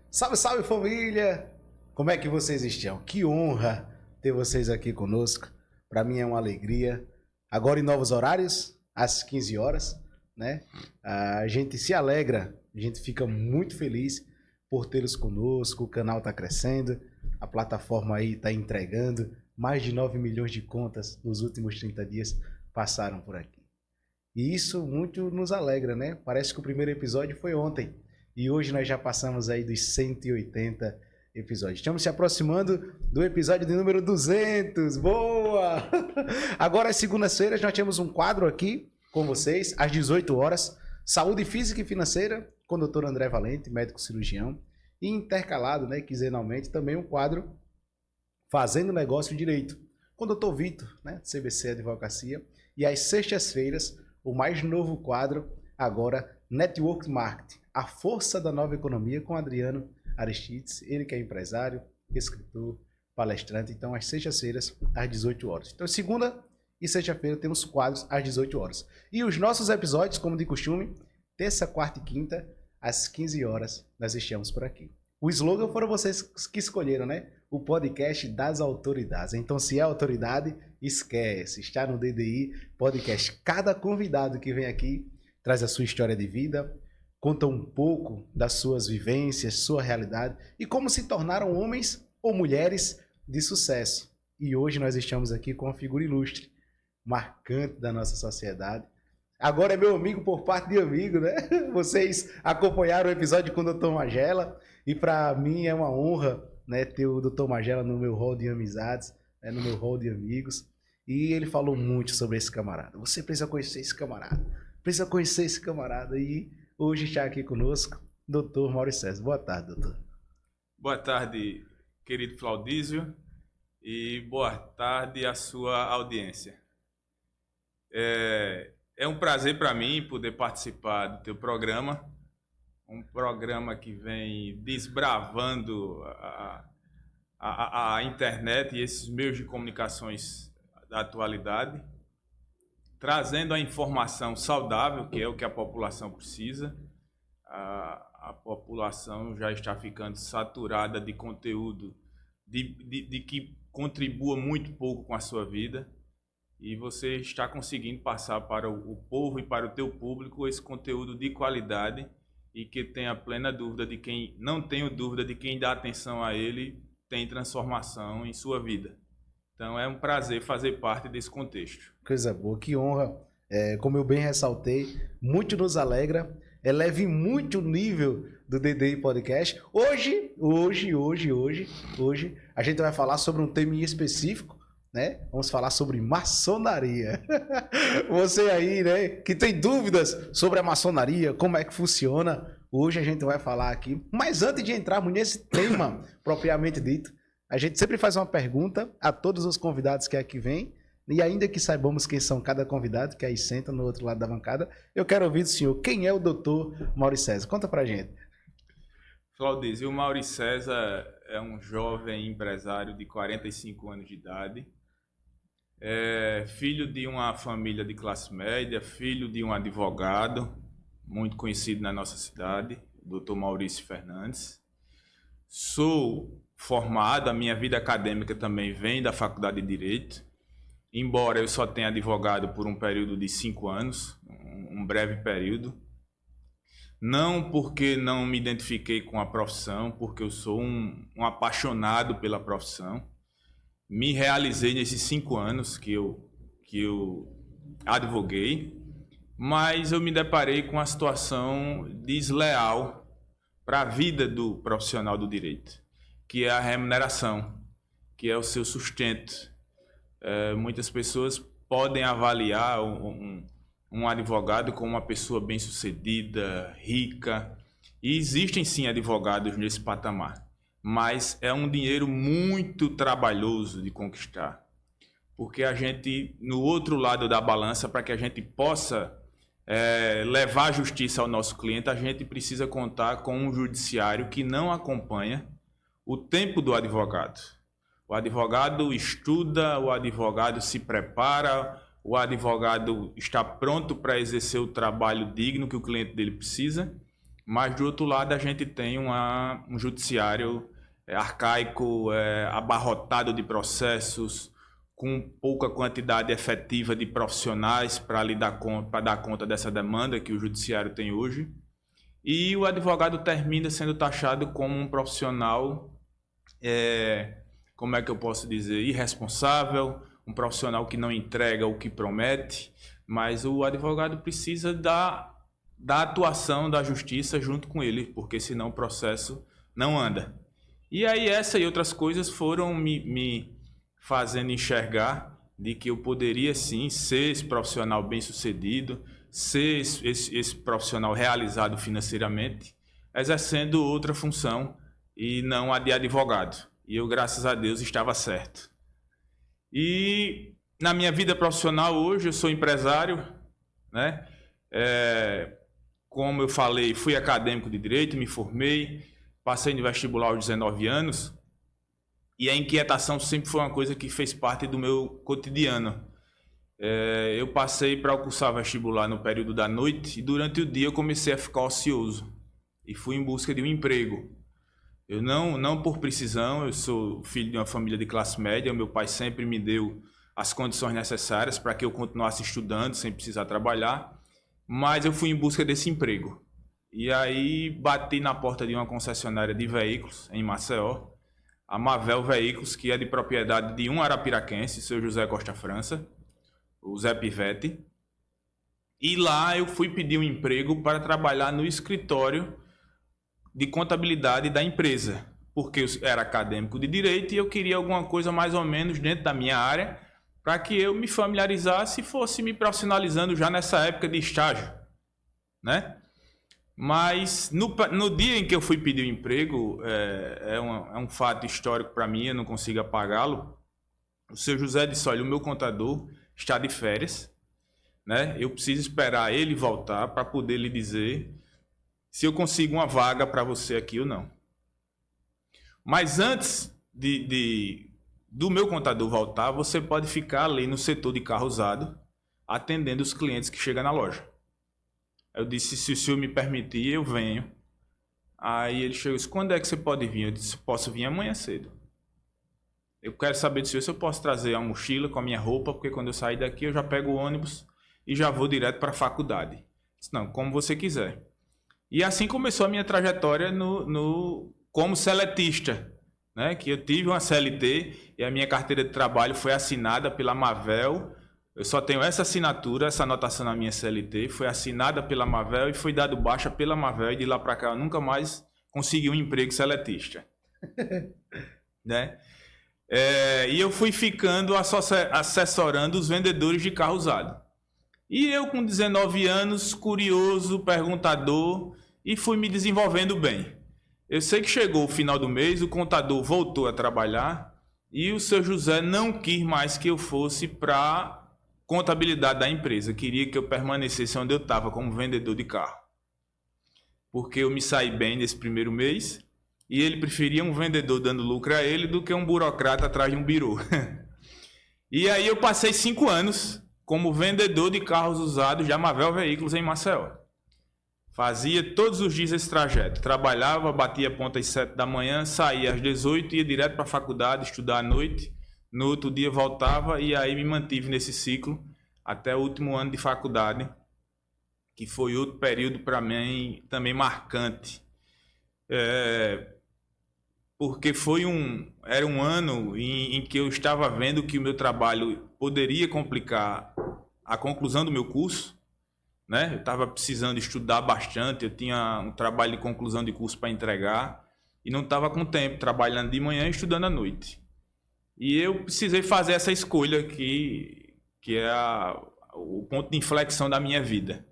Salve, salve família! Como é que vocês estão? Que honra ter vocês aqui conosco. Para mim é uma alegria. Agora em novos horários, às 15 horas, né? A gente se alegra, a gente fica muito feliz por tê-los conosco. O canal está crescendo, a plataforma aí está entregando. Mais de 9 milhões de contas nos últimos 30 dias passaram por aqui. E isso muito nos alegra, né? Parece que o primeiro episódio foi ontem. E hoje nós já passamos aí dos 180 episódios. Estamos se aproximando do episódio de número 200. Boa! Agora, às segundas-feiras, nós temos um quadro aqui com vocês, às 18 horas. Saúde física e financeira, com o Dr. André Valente, médico cirurgião. E intercalado, né, quinzenalmente, também um quadro Fazendo Negócio Direito, com o Dr. Vitor, né, CBC Advocacia. E às sextas-feiras, o mais novo quadro, agora, Network Marketing, a força da nova economia, com Adriano Aristides, ele que é empresário, escritor, palestrante. Então, às sextas-feiras, às 18 horas. Então, segunda e sexta-feira temos quadros às 18 horas. E os nossos episódios, como de costume, terça, quarta e quinta, às 15 horas, nós estamos por aqui. O slogan foram vocês que escolheram, né? O podcast das autoridades. Então, se é autoridade, esquece. Está no DDI Podcast. Cada convidado que vem aqui traz a sua história de vida, conta um pouco das suas vivências, sua realidade e como se tornaram homens ou mulheres de sucesso. E hoje nós estamos aqui com uma figura ilustre, marcante da nossa sociedade. Agora é meu amigo por parte de amigo, né? Vocês acompanharam o episódio com o Dr. Magela e para mim é uma honra, né, ter o Dr. Magela no meu hall de amizades, né, no meu hall de amigos. E ele falou muito sobre esse camarada. Você precisa conhecer esse camarada. Precisa conhecer esse camarada. E hoje está aqui conosco o Dr. Maurício César. Boa tarde, doutor. Boa tarde, querido Flaudísio, e boa tarde à sua audiência. É um prazer para mim poder participar do teu programa, um programa que vem desbravando a internet e esses meios de comunicações da atualidade, trazendo a informação saudável, que é o que a população precisa. A população já está ficando saturada de conteúdo de que contribua muito pouco com a sua vida, e você está conseguindo passar para o povo e para o teu público esse conteúdo de qualidade, e que tenha plena dúvida de quem, não tenho dúvida de quem dá atenção a ele, tem transformação em sua vida. Então é um prazer fazer parte desse contexto. Coisa boa, que honra. Como eu bem ressaltei, muito nos alegra, eleve muito o nível do DDI Podcast. Hoje, a gente vai falar sobre um tema em específico, né? Vamos falar sobre maçonaria. Você aí, né, que tem dúvidas sobre a maçonaria, como é que funciona, hoje a gente vai falar aqui. Mas antes de entrarmos nesse tema propriamente dito, a gente sempre faz uma pergunta a todos os convidados que aqui vêm, e ainda que saibamos quem são cada convidado, que aí senta no outro lado da bancada, eu quero ouvir do senhor, quem é o doutor Maurício César? Conta pra gente. Claudísio, o Maurício César é um jovem empresário de 45 anos de idade, filho de uma família de classe média, filho de um advogado muito conhecido na nossa cidade, o Dr. Maurício Fernandes. Sou formado, a minha vida acadêmica também vem da Faculdade de Direito, embora eu só tenha advogado por um período de 5 anos, um breve período. Não porque não me identifiquei com a profissão, porque eu sou um apaixonado pela profissão. Me realizei nesses 5 anos que eu advoguei, mas eu me deparei com uma situação desleal para a vida do profissional do direito, que é a remuneração, que é o seu sustento. Muitas pessoas podem avaliar um advogado como uma pessoa bem-sucedida, rica, e existem sim advogados nesse patamar, mas é um dinheiro muito trabalhoso de conquistar, porque a gente, no outro lado da balança, para que a gente possa levar a justiça ao nosso cliente, a gente precisa contar com um judiciário que não acompanha o tempo do advogado. O advogado estuda, o advogado se prepara, o advogado está pronto para exercer o trabalho digno que o cliente dele precisa, mas do outro lado a gente tem um judiciário arcaico, abarrotado de processos, com pouca quantidade efetiva de profissionais para dar conta dessa demanda que o judiciário tem hoje. E o advogado termina sendo taxado como um profissional, como é que eu posso dizer, irresponsável, um profissional que não entrega o que promete, mas o advogado precisa da atuação da justiça junto com ele, porque senão o processo não anda. E aí essa e outras coisas foram me fazendo enxergar de que eu poderia sim ser esse profissional bem-sucedido, ser esse profissional realizado financeiramente, exercendo outra função e não a de advogado. E eu, graças a Deus, estava certo. E na minha vida profissional hoje, eu sou empresário, né? Como eu falei, fui acadêmico de Direito, me formei, passei no vestibular aos 19 anos, e a inquietação sempre foi uma coisa que fez parte do meu cotidiano. Eu passei para cursar vestibular no período da noite, e durante o dia eu comecei a ficar ocioso, e fui em busca de um emprego. Eu não por precisão, eu sou filho de uma família de classe média, meu pai sempre me deu as condições necessárias para que eu continuasse estudando sem precisar trabalhar, mas eu fui em busca desse emprego. E aí bati na porta de uma concessionária de veículos em Maceió, a Mavel Veículos, que é de propriedade de um arapiraquense, seu José Costa França, o Zé Pivete. E lá eu fui pedir um emprego para trabalhar no escritório de contabilidade da empresa, porque eu era acadêmico de Direito e eu queria alguma coisa mais ou menos dentro da minha área, para que eu me familiarizasse e fosse me profissionalizando já nessa época de estágio, né? Mas no dia em que eu fui pedir o emprego, é um fato histórico para mim, eu não consigo apagá-lo. O seu José disse, olha, o meu contador está de férias, né? Eu preciso esperar ele voltar para poder lhe dizer se eu consigo uma vaga para você aqui ou não. Mas antes do meu contador voltar, você pode ficar ali no setor de carro usado, atendendo os clientes que chegam na loja. Eu disse, se o senhor me permitir, eu venho. Aí ele chegou e disse, quando é que você pode vir? Eu disse, posso vir amanhã cedo. Eu quero saber do senhor se eu posso trazer a mochila com a minha roupa, porque quando eu sair daqui eu já pego o ônibus e já vou direto para a faculdade. Eu disse, não, como você quiser. E assim começou a minha trajetória como seletista, né? Que eu tive uma CLT e a minha carteira de trabalho foi assinada pela Mavel. Eu só tenho essa assinatura, essa anotação na minha CLT, foi assinada pela Mavel e foi dado baixa pela Mavel, e de lá para cá eu nunca mais consegui um emprego seletista. Né? E eu fui ficando assessorando os vendedores de carro usado. E eu com 19 anos, curioso, perguntador, e fui me desenvolvendo bem. Eu sei que chegou o final do mês, o contador voltou a trabalhar e o seu José não quis mais que eu fosse para contabilidade da empresa, queria que eu permanecesse onde eu estava, como vendedor de carro. Porque eu me saí bem nesse primeiro mês e ele preferia um vendedor dando lucro a ele do que um burocrata atrás de um birô. E aí eu passei 5 anos como vendedor de carros usados de Mavel Veículos em Maceió. Fazia todos os dias esse trajeto. Trabalhava, batia ponta às 7 da manhã, saía às 18, ia direto para a faculdade, estudar à noite. No outro dia voltava e aí me mantive nesse ciclo até o último ano de faculdade, que foi outro período para mim também marcante. Porque era um ano em que eu estava vendo que o meu trabalho poderia complicar a conclusão do meu curso, né? Eu estava precisando estudar bastante, eu tinha um trabalho de conclusão de curso para entregar e não estava com tempo, trabalhando de manhã e estudando à noite. E eu precisei fazer essa escolha que é o ponto de inflexão da minha vida.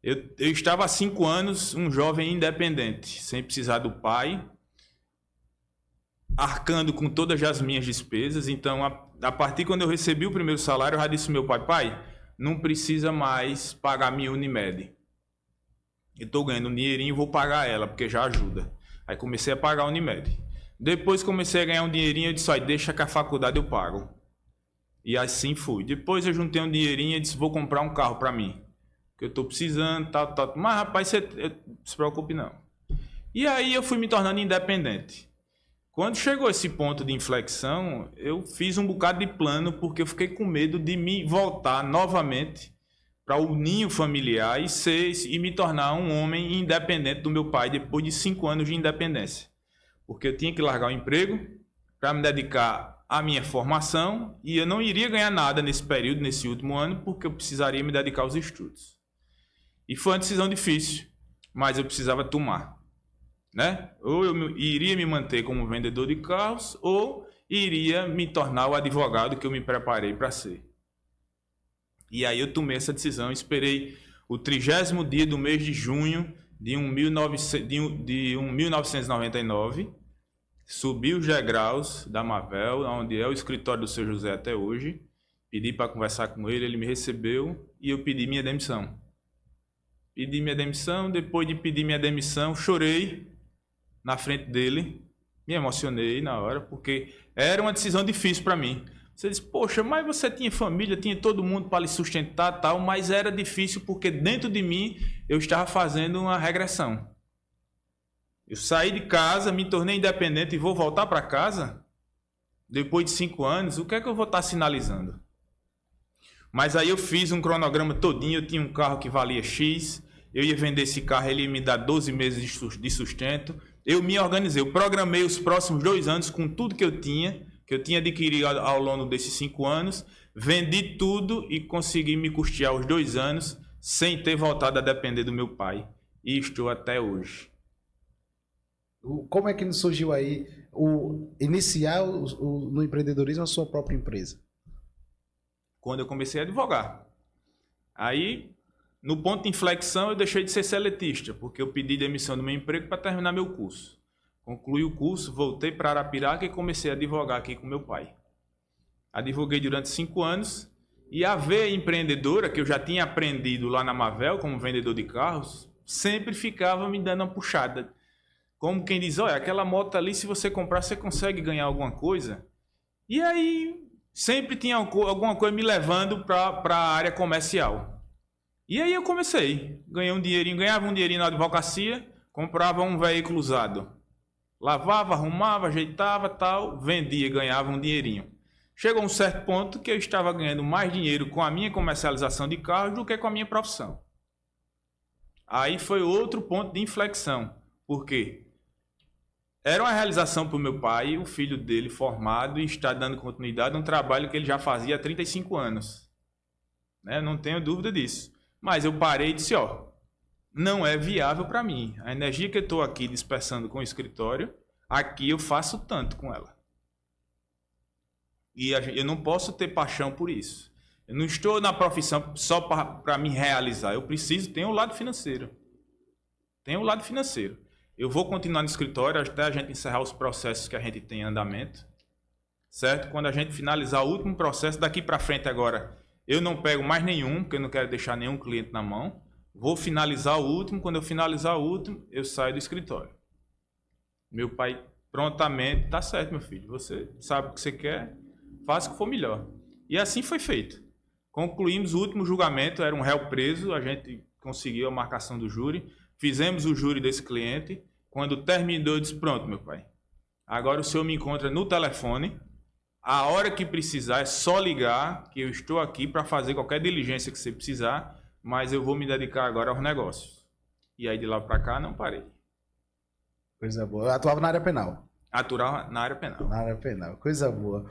Eu estava há 5 anos um jovem independente, sem precisar do pai, arcando com todas as minhas despesas. Então, a partir quando eu recebi o primeiro salário, eu já disse ao meu pai, pai, não precisa mais pagar minha Unimed. Eu estou ganhando um dinheirinho e vou pagar ela, porque já ajuda. Aí comecei a pagar a Unimed. Depois comecei a ganhar um dinheirinho e disse, olha, deixa que a faculdade eu pago. E assim fui. Depois eu juntei um dinheirinho e disse, vou comprar um carro para mim. Porque porque eu estou precisando, tal, tal. Mas, rapaz, você se preocupe não. E aí eu fui me tornando independente. Quando chegou esse ponto de inflexão, eu fiz um bocado de plano, porque eu fiquei com medo de me voltar novamente para o ninho familiar e me tornar um homem independente do meu pai depois de 5 anos de independência. Porque eu tinha que largar o emprego para me dedicar à minha formação e eu não iria ganhar nada nesse período, nesse último ano, porque eu precisaria me dedicar aos estudos. E foi uma decisão difícil, mas eu precisava tomar, né? Ou eu iria me manter como vendedor de carros ou iria me tornar o advogado que eu me preparei para ser. E aí eu tomei essa decisão, esperei o 30º dia do mês de junho de 1999, subi os degraus da Mavel, onde é o escritório do seu José até hoje, pedi para conversar com ele, ele me recebeu e eu pedi minha demissão. Pedi minha demissão, depois de pedir minha demissão, chorei na frente dele, me emocionei na hora, porque era uma decisão difícil para mim. Você disse, poxa, mas você tinha família, tinha todo mundo para lhe sustentar, tal, mas era difícil porque dentro de mim eu estava fazendo uma regressão. Eu saí de casa, me tornei independente e vou voltar para casa depois de 5 anos, o que é que eu vou estar sinalizando? Mas aí eu fiz um cronograma todinho, eu tinha um carro que valia X, eu ia vender esse carro, ele ia me dar 12 meses de sustento. Eu me organizei, eu programei os próximos 2 anos com tudo que eu tinha adquirido ao longo desses 5 anos, vendi tudo e consegui me custear os 2 anos sem ter voltado a depender do meu pai. E estou até hoje. Como é que surgiu aí iniciar no empreendedorismo a sua própria empresa? Quando eu comecei a advogar. Aí, no ponto de inflexão, eu deixei de ser seletista, porque eu pedi demissão do meu emprego para terminar meu curso. Concluí o curso, voltei para Arapiraca e comecei a advogar aqui com meu pai. Advoguei durante 5 anos e a veia empreendedora, que eu já tinha aprendido lá na Mavel, como vendedor de carros, sempre ficava me dando uma puxada. Como quem diz, olha, aquela moto ali, se você comprar, você consegue ganhar alguma coisa. E aí, sempre tinha alguma coisa me levando para a área comercial. E aí eu comecei, ganhava um dinheirinho na advocacia, comprava um veículo usado. Lavava, arrumava, ajeitava, tal, vendia, ganhava um dinheirinho. Chegou um certo ponto que eu estava ganhando mais dinheiro com a minha comercialização de carros do que com a minha profissão. Aí foi outro ponto de inflexão. Por quê? Era uma realização para o meu pai, o filho dele formado, e estar dando continuidade a um trabalho que ele já fazia há 35 anos. Né? Não tenho dúvida disso. Mas eu parei e disse, ó, não é viável para mim. A energia que eu estou aqui dispersando com o escritório, aqui eu faço tanto com ela. E eu não posso ter paixão por isso. Eu não estou na profissão só para me realizar. Eu preciso ter um lado financeiro. Tem um lado financeiro. Eu vou continuar no escritório até a gente encerrar os processos que a gente tem em andamento. Certo? Quando a gente finalizar o último processo, daqui para frente agora, eu não pego mais nenhum, porque eu não quero deixar nenhum cliente na mão. Vou finalizar o último. Quando eu finalizar o último, eu saio do escritório. Meu pai prontamente, tá certo, meu filho. Você sabe o que você quer, faça o que for melhor. E assim foi feito. Concluímos o último julgamento, era um réu preso, a gente conseguiu a marcação do júri. Fizemos o júri desse cliente. Quando terminou, eu disse, pronto, meu pai. Agora o senhor me encontra no telefone. A hora que precisar é só ligar, que eu estou aqui para fazer qualquer diligência que você precisar, mas eu vou me dedicar agora aos negócios. E aí de lá para cá não parei. Coisa boa. Eu atuava na área penal. Atuar na área penal. Na área penal, coisa boa.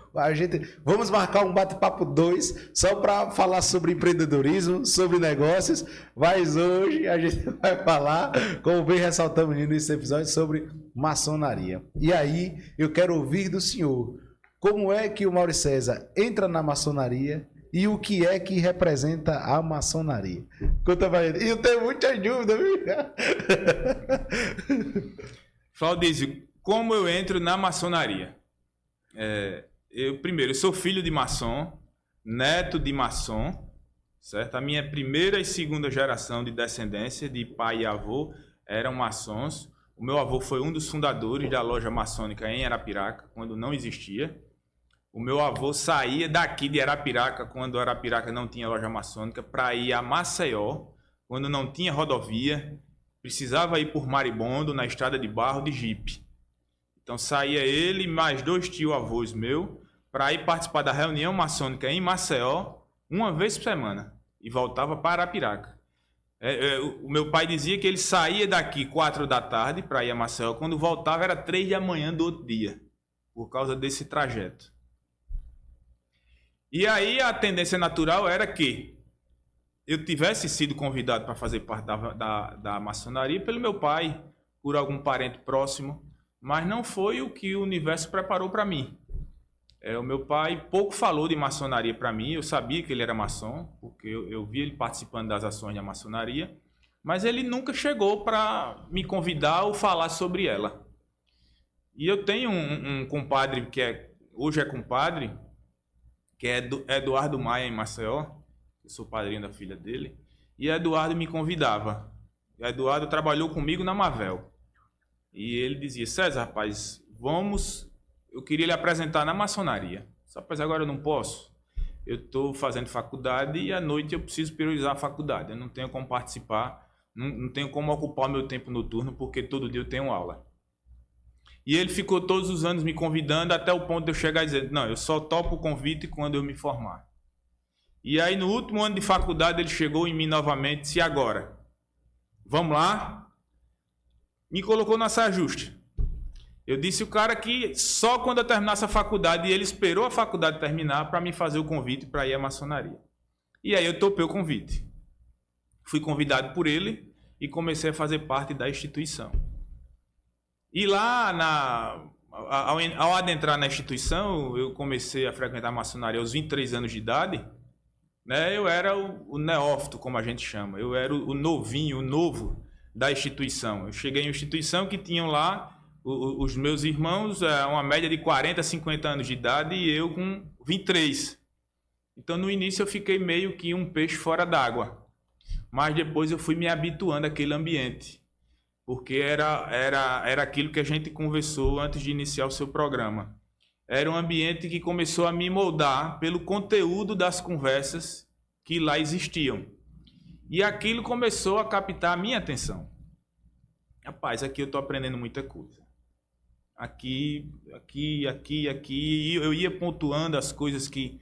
Vamos marcar um bate-papo 2 só para falar sobre empreendedorismo, sobre negócios, mas hoje a gente vai falar, como bem ressaltamos nesse episódio, sobre maçonaria. E aí eu quero ouvir do senhor, como é que o Maurício César entra na maçonaria e o que é que representa a maçonaria? Conta pra ele. E eu tenho muitas dúvidas, viu? Claudísio, como eu entro na maçonaria? Eu sou filho de maçom, neto de maçom, certo? A minha primeira e segunda geração de descendência de pai e avô eram maçons. O meu avô foi um dos fundadores da loja maçônica em Arapiraca, quando não existia. O meu avô saía daqui de Arapiraca, quando Arapiraca não tinha loja maçônica, para ir a Maceió, quando não tinha rodovia, precisava ir por Maribondo, na estrada de barro, de jipe. Então saía ele e mais 2 tio-avós meus para ir participar da reunião maçônica em Maceió, uma vez por semana, e voltava para Arapiraca. O meu pai dizia que ele saía daqui 4 da tarde para ir a Maceió, quando voltava era 3 da manhã do outro dia, por causa desse trajeto. E aí a tendência natural era que eu tivesse sido convidado para fazer parte da maçonaria pelo meu pai, por algum parente próximo, mas não foi o que o universo preparou para mim. O meu pai pouco falou de maçonaria para mim, eu sabia que ele era maçom, porque eu vi ele participando das ações da maçonaria, mas ele nunca chegou para me convidar ou falar sobre ela. E eu tenho um compadre que hoje é compadre, que é Eduardo Maia, em Maceió, eu sou padrinho da filha dele, e Eduardo me convidava. Eduardo trabalhou comigo na Mavel. E ele dizia, César, rapaz, eu queria lhe apresentar na maçonaria. Rapaz, agora eu não posso. Eu estou fazendo faculdade e à noite eu preciso priorizar a faculdade. Eu não tenho como participar, não tenho como ocupar o meu tempo noturno, porque todo dia eu tenho aula. E ele ficou todos os anos me convidando até o ponto de eu chegar e dizer, não, eu só topo o convite quando eu me formar. E aí no último ano de faculdade ele chegou em mim novamente e disse, e agora? Vamos lá? Me colocou na saia justa. Eu disse o cara que só quando eu terminasse a faculdade, e ele esperou a faculdade terminar para me fazer o convite para ir à maçonaria. E aí eu topei o convite. Fui convidado por ele e comecei a fazer parte da instituição. E lá, ao adentrar na instituição, eu comecei a frequentar a maçonaria aos 23 anos de idade. Né? Eu era o neófito, como a gente chama. Eu era o novinho, o novo da instituição. Eu cheguei em uma instituição que tinham lá os meus irmãos, uma média de 40, 50 anos de idade, e eu com 23. Então, no início, eu fiquei meio que um peixe fora d'água. Mas depois eu fui me habituando àquele ambiente. Porque era aquilo que a gente conversou antes de iniciar o seu programa. Era um ambiente que começou a me moldar pelo conteúdo das conversas que lá existiam. E aquilo começou a captar a minha atenção. Rapaz, aqui eu estou aprendendo muita coisa. Aqui. E eu ia pontuando as coisas que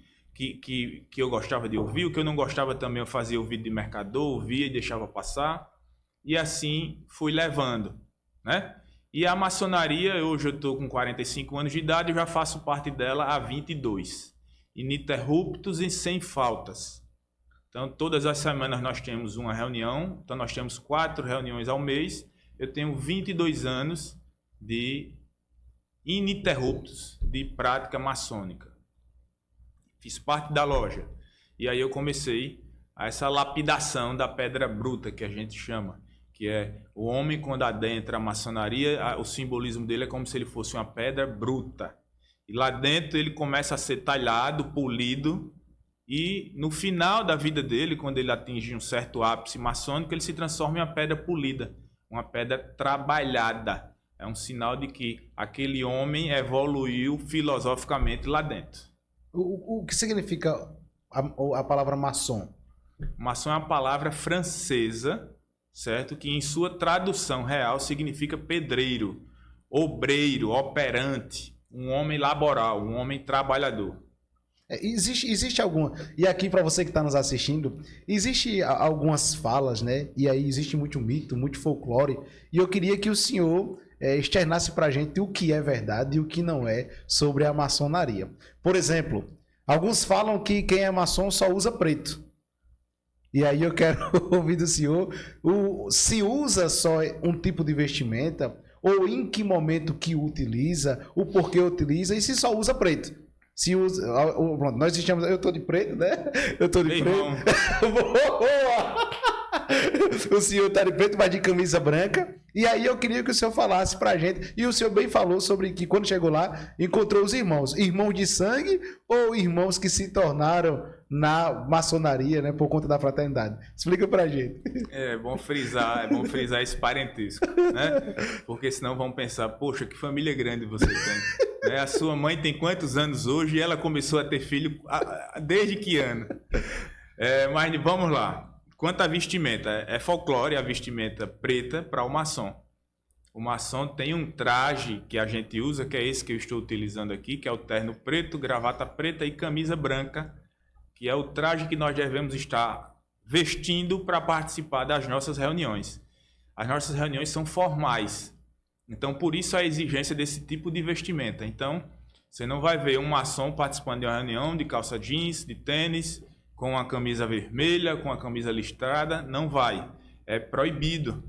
eu gostava de ouvir. O que eu não gostava também eu fazia ouvido de mercador, ouvia e deixava passar. E assim fui levando, né? E a maçonaria, hoje eu estou com 45 anos de idade e já faço parte dela há 22. Ininterruptos e sem faltas. Então, todas as semanas nós temos uma reunião. Então, nós temos 4 reuniões ao mês. Eu tenho 22 anos de ininterruptos de prática maçônica. Fiz parte da loja. E aí eu comecei essa lapidação da pedra bruta, que a gente chama. Que é o homem, quando adentra a maçonaria, o simbolismo dele é como se ele fosse uma pedra bruta. E lá dentro ele começa a ser talhado, polido, e no final da vida dele, quando ele atinge um certo ápice maçônico, ele se transforma em uma pedra polida, uma pedra trabalhada. É um sinal de que aquele homem evoluiu filosoficamente lá dentro. O que significa a palavra maçom? Maçom é uma palavra francesa, certo? Que em sua tradução real significa pedreiro, obreiro, operante, um homem laboral, um homem trabalhador. Existe alguma... E aqui, para você que está nos assistindo, existe algumas falas, né? E aí existe muito mito, muito folclore. E eu queria que o senhor externasse para a gente o que é verdade e o que não é sobre a maçonaria. Por exemplo, alguns falam que quem é maçom só usa preto. E aí eu quero ouvir do senhor, se usa só um tipo de vestimenta, ou em que momento que utiliza, o porquê utiliza, e se só usa preto. Se usa, pronto, nós estamos, eu tô de preto, né? Eu tô de preto. O senhor tá de preto, mas de camisa branca. E aí eu queria que o senhor falasse pra gente. E o senhor bem falou sobre que quando chegou lá, encontrou os irmãos. Irmãos de sangue ou irmãos que se tornaram na maçonaria, né? Por conta da fraternidade. Explica pra gente. É bom frisar esse parentesco, né? Porque senão vão pensar, poxa, que família grande você tem. A sua mãe tem quantos anos hoje e ela começou a ter filho desde que ano? Mas vamos lá. Quanto à vestimenta, é folclore a vestimenta preta para o maçom. O maçom tem um traje que a gente usa, que é esse que eu estou utilizando aqui, que é o terno preto, gravata preta e camisa branca, que é o traje que nós devemos estar vestindo para participar das nossas reuniões. As nossas reuniões são formais, então por isso a exigência desse tipo de vestimenta. Então, você não vai ver um maçom participando de uma reunião de calça jeans, de tênis, com a camisa vermelha, com a camisa listrada, não vai. É proibido.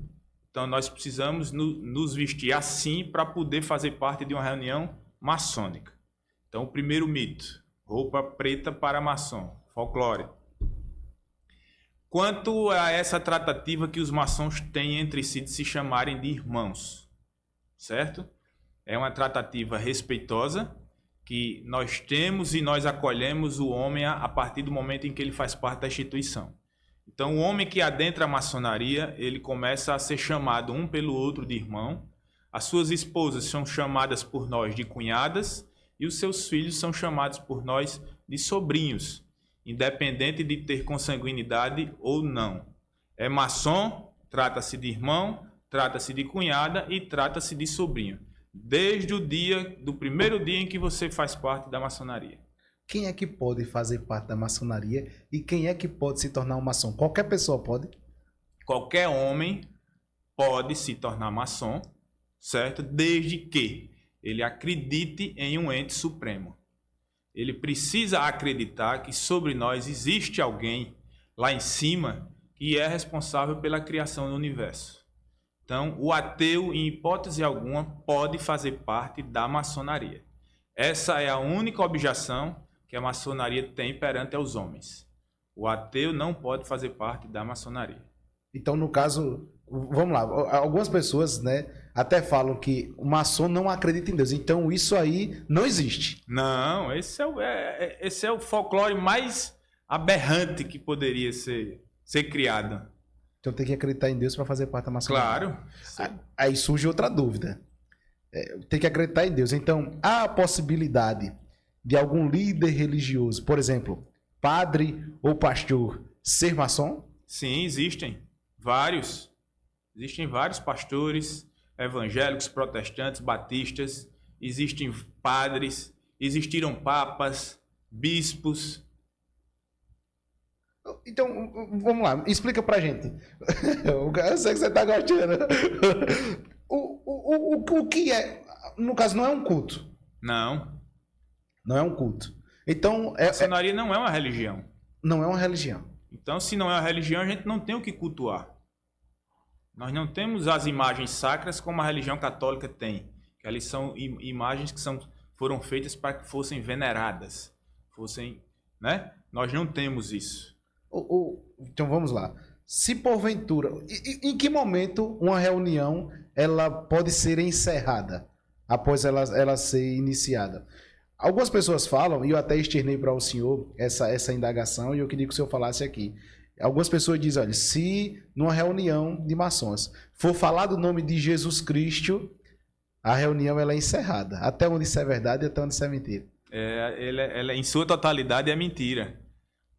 Então, nós precisamos nos vestir assim para poder fazer parte de uma reunião maçônica. Então, o primeiro mito, roupa preta para maçom, folclore. Quanto a essa tratativa que os maçons têm entre si de se chamarem de irmãos, certo? É uma tratativa respeitosa que nós temos e nós acolhemos o homem a partir do momento em que ele faz parte da instituição. Então, o homem que adentra a maçonaria, ele começa a ser chamado um pelo outro de irmão. As suas esposas são chamadas por nós de cunhadas e os seus filhos são chamados por nós de sobrinhos, independente de ter consanguinidade ou não. É maçom, trata-se de irmão, trata-se de cunhada e trata-se de sobrinho. Desde do primeiro dia em que você faz parte da maçonaria. Quem é que pode fazer parte da maçonaria e quem é que pode se tornar um maçom? Qualquer pessoa pode? Qualquer homem pode se tornar maçom, certo? Desde que ele acredite em um ente supremo. Ele precisa acreditar que sobre nós existe alguém lá em cima que é responsável pela criação do universo. Então, o ateu, em hipótese alguma, pode fazer parte da maçonaria. Essa é a única objeção que a maçonaria tem perante aos homens. O ateu não pode fazer parte da maçonaria. Então, no caso, vamos lá, algumas pessoas, né, até falam que o maçom não acredita em Deus. Então, isso aí não existe. Não, esse é o folclore mais aberrante que poderia ser criado. Então, tem que acreditar em Deus para fazer parte da maçonaria. Claro. Aí surge outra dúvida. Tem que acreditar em Deus. Então, há a possibilidade de algum líder religioso, por exemplo, padre ou pastor, ser maçom? Sim, existem vários. Existem vários pastores evangélicos, protestantes, batistas. Existem padres, existiram papas, bispos. Então, vamos lá, explica pra gente. Eu sei que você tá gostando. O que é, no caso, não é um culto. Não. Não é um culto. Então, a maçonaria não é uma religião. Não é uma religião. Então, se não é uma religião, a gente não tem o que cultuar. Nós não temos as imagens sacras como a religião católica tem. Que elas são imagens que foram feitas para que fossem veneradas. Né? Nós não temos isso. Então, vamos lá. Se porventura, em que momento uma reunião ela pode ser encerrada após ela ser iniciada? Algumas pessoas falam, e eu até externei para o senhor essa indagação, e eu queria que o senhor falasse aqui. Algumas pessoas dizem, olha, se numa reunião de maçons for falar do nome de Jesus Cristo, a reunião ela é encerrada. Até onde isso é verdade e até onde isso é mentira. Ela em sua totalidade é mentira.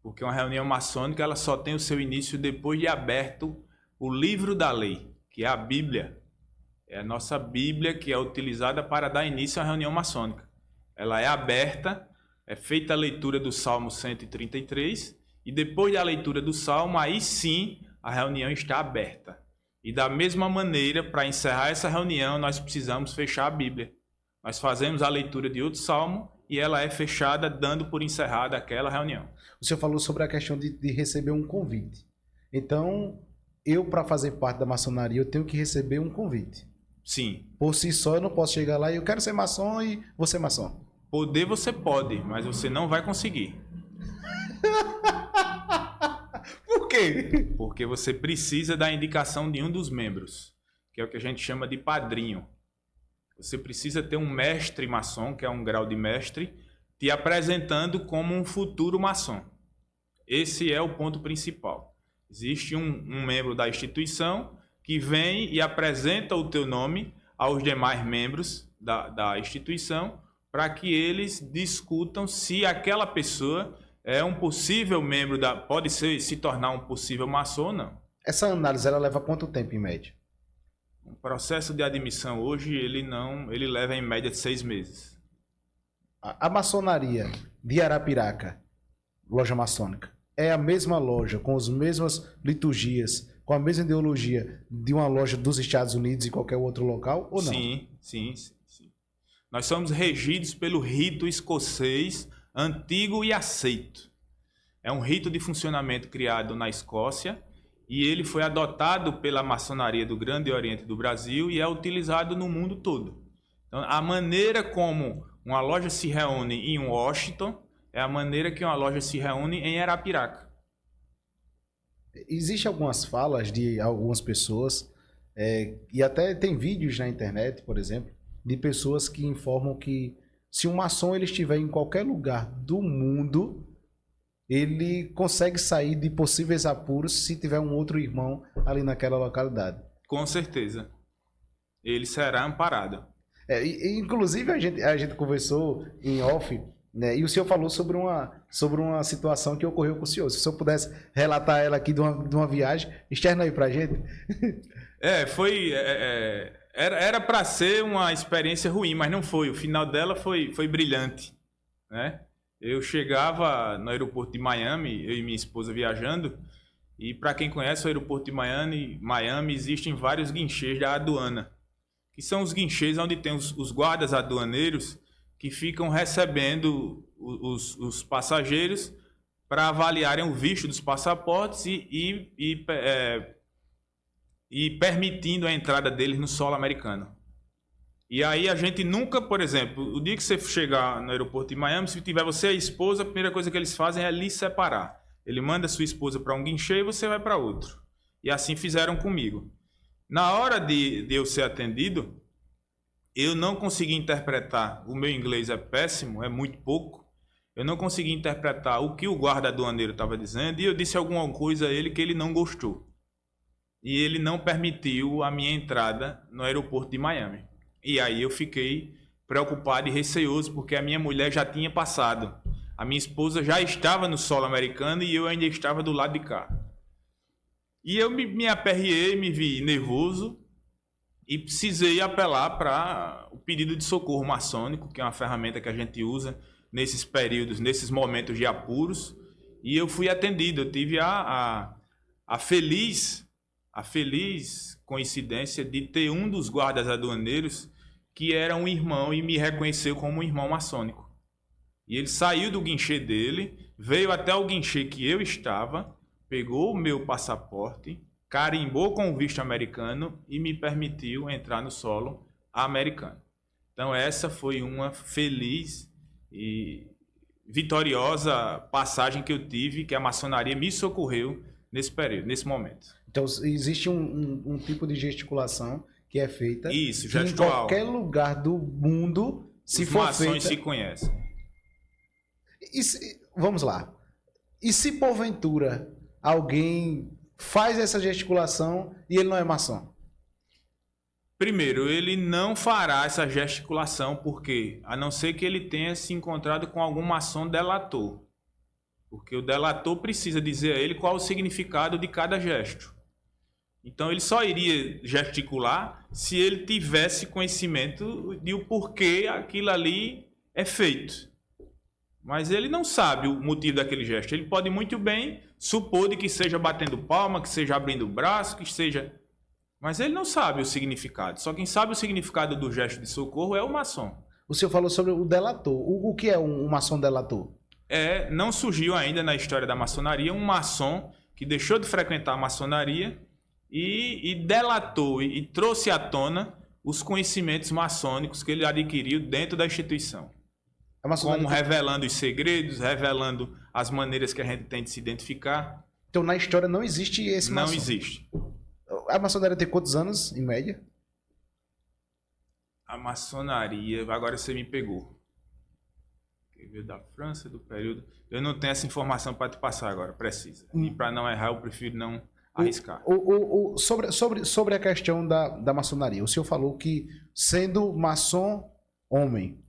Porque uma reunião maçônica ela só tem o seu início depois de aberto o livro da lei, que é a Bíblia. É a nossa Bíblia que é utilizada para dar início à reunião maçônica. Ela é aberta, é feita a leitura do Salmo 133 e depois da leitura do Salmo, aí sim a reunião está aberta. E da mesma maneira, para encerrar essa reunião, nós precisamos fechar a Bíblia. Nós fazemos a leitura de outro Salmo e ela é fechada, dando por encerrada aquela reunião. O senhor falou sobre a questão de receber um convite. Então, eu, para fazer parte da maçonaria, eu tenho que receber um convite. Sim. Por si só, eu não posso chegar lá e eu quero ser maçom e vou ser maçom. Poder você pode, mas você não vai conseguir. Por quê? Porque você precisa da indicação de um dos membros, que é o que a gente chama de padrinho. Você precisa ter um mestre maçom, que é um grau de mestre, te apresentando como um futuro maçom. Esse é o ponto principal. Existe um membro da instituição que vem e apresenta o teu nome aos demais membros da instituição para que eles discutam se aquela pessoa é um possível membro pode se tornar um possível maçom, não. Essa análise, ela leva quanto tempo, em média? O processo de admissão hoje, ele leva em média de 6 meses. A maçonaria de Arapiraca, loja maçônica, é a mesma loja, com as mesmas liturgias, com a mesma ideologia de uma loja dos Estados Unidos e qualquer outro local, ou não? Sim. Nós somos regidos pelo rito escocês antigo e aceito. É um rito de funcionamento criado na Escócia e ele foi adotado pela maçonaria do Grande Oriente do Brasil e é utilizado no mundo todo. Então, a maneira como uma loja se reúne em Washington é a maneira que uma loja se reúne em Arapiraca. Existem algumas falas de algumas pessoas, e até tem vídeos na internet, por exemplo, de pessoas que informam que se um maçom ele estiver em qualquer lugar do mundo, ele consegue sair de possíveis apuros se tiver um outro irmão ali naquela localidade. Com certeza. Ele será amparado. Inclusive, a gente conversou em off, né, e o senhor falou sobre uma situação que ocorreu com o senhor. Se o senhor pudesse relatar ela aqui de uma viagem, externa aí pra gente. Era para ser uma experiência ruim, mas não foi. O final dela foi brilhante, né? Eu chegava no aeroporto de Miami, eu e minha esposa viajando, e para quem conhece o aeroporto de Miami existem vários guinchês da aduana, que são os guinchês onde tem os guardas aduaneiros que ficam recebendo os passageiros para avaliarem o visto dos passaportes e permitindo a entrada deles no solo americano. E aí a gente nunca, por exemplo, o dia que você chegar no aeroporto de Miami, se tiver você e a esposa, a primeira coisa que eles fazem é lhe separar. Ele manda a sua esposa para um guinchê e você vai para outro. E assim fizeram comigo. Na hora de eu ser atendido, eu não consegui interpretar, o meu inglês é péssimo, é muito pouco, eu não consegui interpretar o que o guarda aduaneiro estava dizendo e eu disse alguma coisa a ele que ele não gostou. E ele não permitiu a minha entrada no aeroporto de Miami. E aí eu fiquei preocupado e receoso porque a minha mulher já tinha passado. A minha esposa já estava no solo americano e eu ainda estava do lado de cá. E eu me aperriei, me vi nervoso e precisei apelar para o pedido de socorro maçônico, que é uma ferramenta que a gente usa nesses períodos, nesses momentos de apuros. E eu fui atendido. Eu tive a feliz coincidência de ter um dos guardas aduaneiros que era um irmão e me reconheceu como um irmão maçônico. E ele saiu do guinchê dele, veio até o guinchê que eu estava, pegou o meu passaporte, carimbou com o visto americano e me permitiu entrar no solo americano. Então essa foi uma feliz e vitoriosa passagem que eu tive, que a maçonaria me socorreu nesse período, nesse momento. Então existe um tipo de gesticulação que é feita Isso, que em qualquer lugar do mundo, se for feita... Os maçons se conhecem. Vamos lá. E se porventura alguém faz essa gesticulação e ele não é maçom? Primeiro, ele não fará essa gesticulação, porque a não ser que ele tenha se encontrado com algum maçom delator. Porque o delator precisa dizer a ele qual o significado de cada gesto. Então ele só iria gesticular se ele tivesse conhecimento de o porquê aquilo ali é feito. Mas ele não sabe o motivo daquele gesto. Ele pode muito bem supor de que seja batendo palma, que seja abrindo o braço, que seja... Mas ele não sabe o significado. Só quem sabe o significado do gesto de socorro é o maçom. O senhor falou sobre o delator. O que é um maçom delator? Não surgiu ainda na história da maçonaria um maçom que deixou de frequentar a maçonaria e delatou e trouxe à tona os conhecimentos maçônicos que ele adquiriu dentro da instituição. Como revelando os segredos, revelando as maneiras que a gente tem de se identificar. Então na história não existe esse maçom? Não existe. A maçonaria tem quantos anos, em média? A maçonaria, agora você me pegou. Que veio da França, do período... Eu não tenho essa informação para te passar agora, precisa. E para não errar, eu prefiro não arriscar. Sobre a questão da maçonaria, o senhor falou que, sendo maçom homem,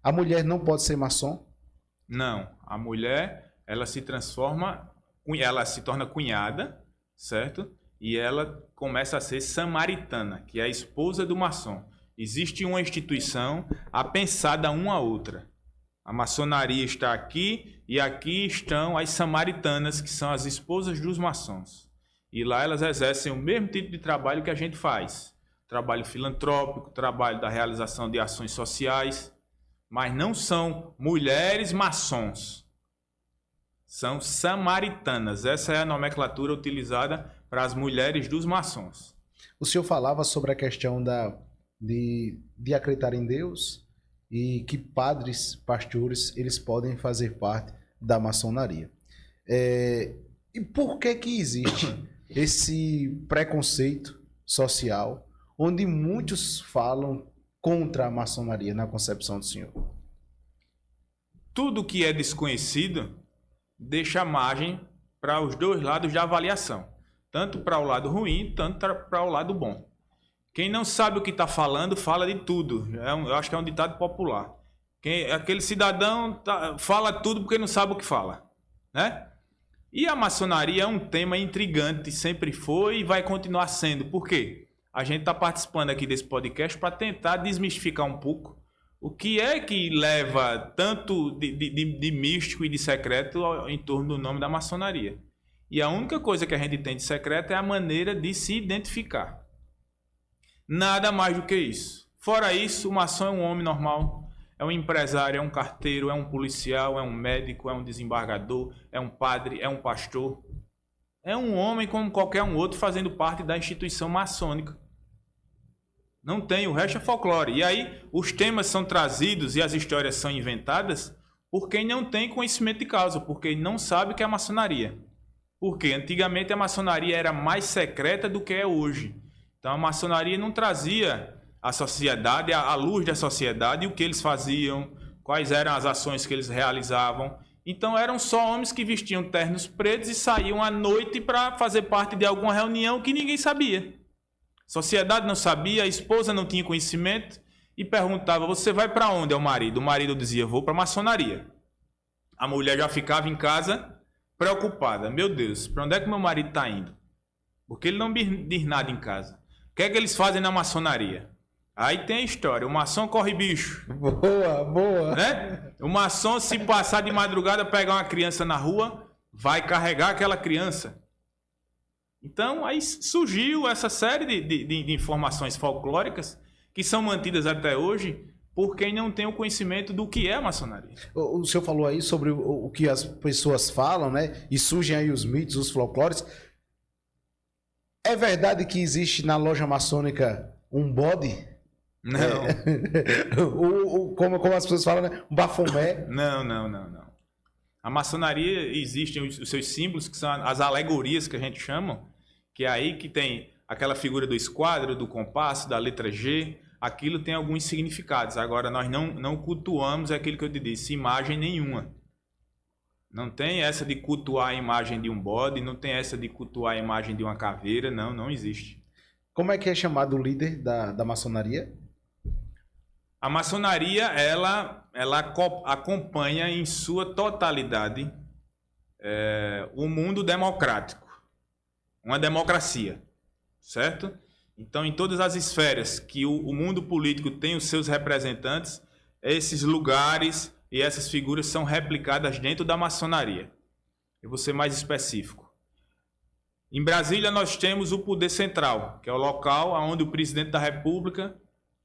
a mulher não pode ser maçom? Não. A mulher, ela se transforma, ela se torna cunhada, certo? E ela começa a ser samaritana, que é a esposa do maçom. Existe uma instituição apensada uma à outra. A maçonaria está aqui e aqui estão as samaritanas, que são as esposas dos maçons. E lá elas exercem o mesmo tipo de trabalho que a gente faz. Trabalho filantrópico, trabalho da realização de ações sociais, mas não são mulheres maçons. São samaritanas. Essa é a nomenclatura utilizada para as mulheres dos maçons. O senhor falava sobre a questão de acreditar em Deus e que padres, pastores, eles podem fazer parte da maçonaria. E por que existe esse preconceito social onde muitos falam contra a maçonaria na concepção do senhor? Tudo que é desconhecido deixa margem para os dois lados da avaliação. Tanto para o lado ruim, tanto para o lado bom. Quem não sabe o que está falando, fala de tudo. Eu acho que é um ditado popular. Aquele cidadão fala tudo porque não sabe o que fala, né? E a maçonaria é um tema intrigante, sempre foi e vai continuar sendo. Por quê? A gente está participando aqui desse podcast para tentar desmistificar um pouco o que é que leva tanto de místico e de secreto em torno do nome da maçonaria. E a única coisa que a gente tem de secreto é a maneira de se identificar. Nada mais do que isso. Fora isso, o maçom é um homem normal, é um empresário, é um carteiro, é um policial, é um médico, é um desembargador, é um padre, é um pastor. É um homem como qualquer um outro fazendo parte da instituição maçônica. Não tem, o resto é folclore. E aí os temas são trazidos e as histórias são inventadas por quem não tem conhecimento de causa, por quem não sabe o que é a maçonaria. Porque antigamente a maçonaria era mais secreta do que é hoje. Então a maçonaria não trazia a sociedade, a luz da sociedade, o que eles faziam, quais eram as ações que eles realizavam. Então eram só homens que vestiam ternos pretos e saíam à noite para fazer parte de alguma reunião que ninguém sabia. A sociedade não sabia, a esposa não tinha conhecimento e perguntava, você vai para onde? Ao marido. O marido dizia, vou para a maçonaria. A mulher já ficava em casa preocupada. Meu Deus, para onde é que meu marido está indo? Porque ele não diz nada em casa. O que é que eles fazem na maçonaria? Aí tem a história, o maçom corre bicho. Boa, boa. Né? O maçom, se passar de madrugada, pegar uma criança na rua, vai carregar aquela criança. Então, aí surgiu essa série de informações folclóricas que são mantidas até hoje por quem não tem o conhecimento do que é a maçonaria. O senhor falou aí sobre o que as pessoas falam, né? E surgem aí os mitos, os folclores. É verdade que existe na loja maçônica um bode? Não. Como as pessoas falam, né? Um bafomé? Não. A maçonaria existem os seus símbolos, que são as alegorias que a gente chama, que é aí que tem aquela figura do esquadro, do compasso, da letra G. Aquilo tem alguns significados. Agora, nós não cultuamos aquilo que eu te disse, imagem nenhuma. Não tem essa de cultuar a imagem de um bode, não tem essa de cultuar a imagem de uma caveira, não existe. Como é que é chamado o líder da maçonaria? A maçonaria, ela acompanha em sua totalidade o mundo democrático, uma democracia, certo? Então, em todas as esferas que o mundo político tem os seus representantes, esses lugares e essas figuras são replicadas dentro da maçonaria. Eu vou ser mais específico. Em Brasília, nós temos o poder central, que é o local onde o presidente da República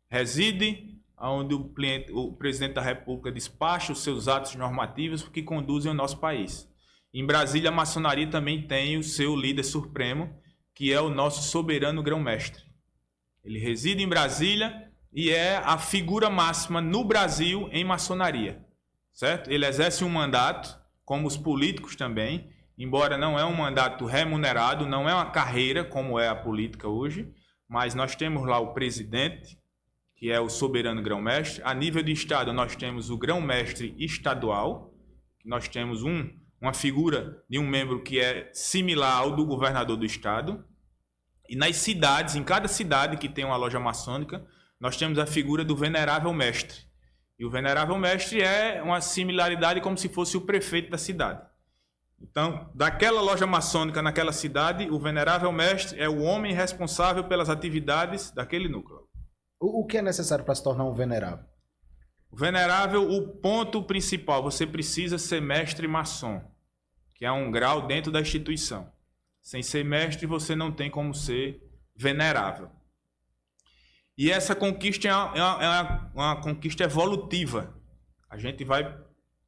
reside, onde o presidente da República despacha os seus atos normativos que conduzem o nosso país. Em Brasília, a maçonaria também tem o seu líder supremo, que é o nosso soberano grão-mestre. Ele reside em Brasília e é a figura máxima no Brasil em maçonaria, certo? Ele exerce um mandato, como os políticos também, embora não é um mandato remunerado, não é uma carreira como é a política hoje, mas nós temos lá o presidente, que é o soberano grão-mestre. A nível de estado, nós temos o grão-mestre estadual, nós temos uma figura de um membro que é similar ao do governador do estado. E nas cidades, em cada cidade que tem uma loja maçônica, nós temos a figura do venerável mestre. E o venerável mestre é uma similaridade como se fosse o prefeito da cidade. Então, daquela loja maçônica naquela cidade, o venerável mestre é o homem responsável pelas atividades daquele núcleo. O que é necessário para se tornar um venerável? O venerável, o ponto principal, você precisa ser mestre maçom, que é um grau dentro da instituição. Sem ser mestre, você não tem como ser venerável. E essa conquista é uma conquista evolutiva. A gente vai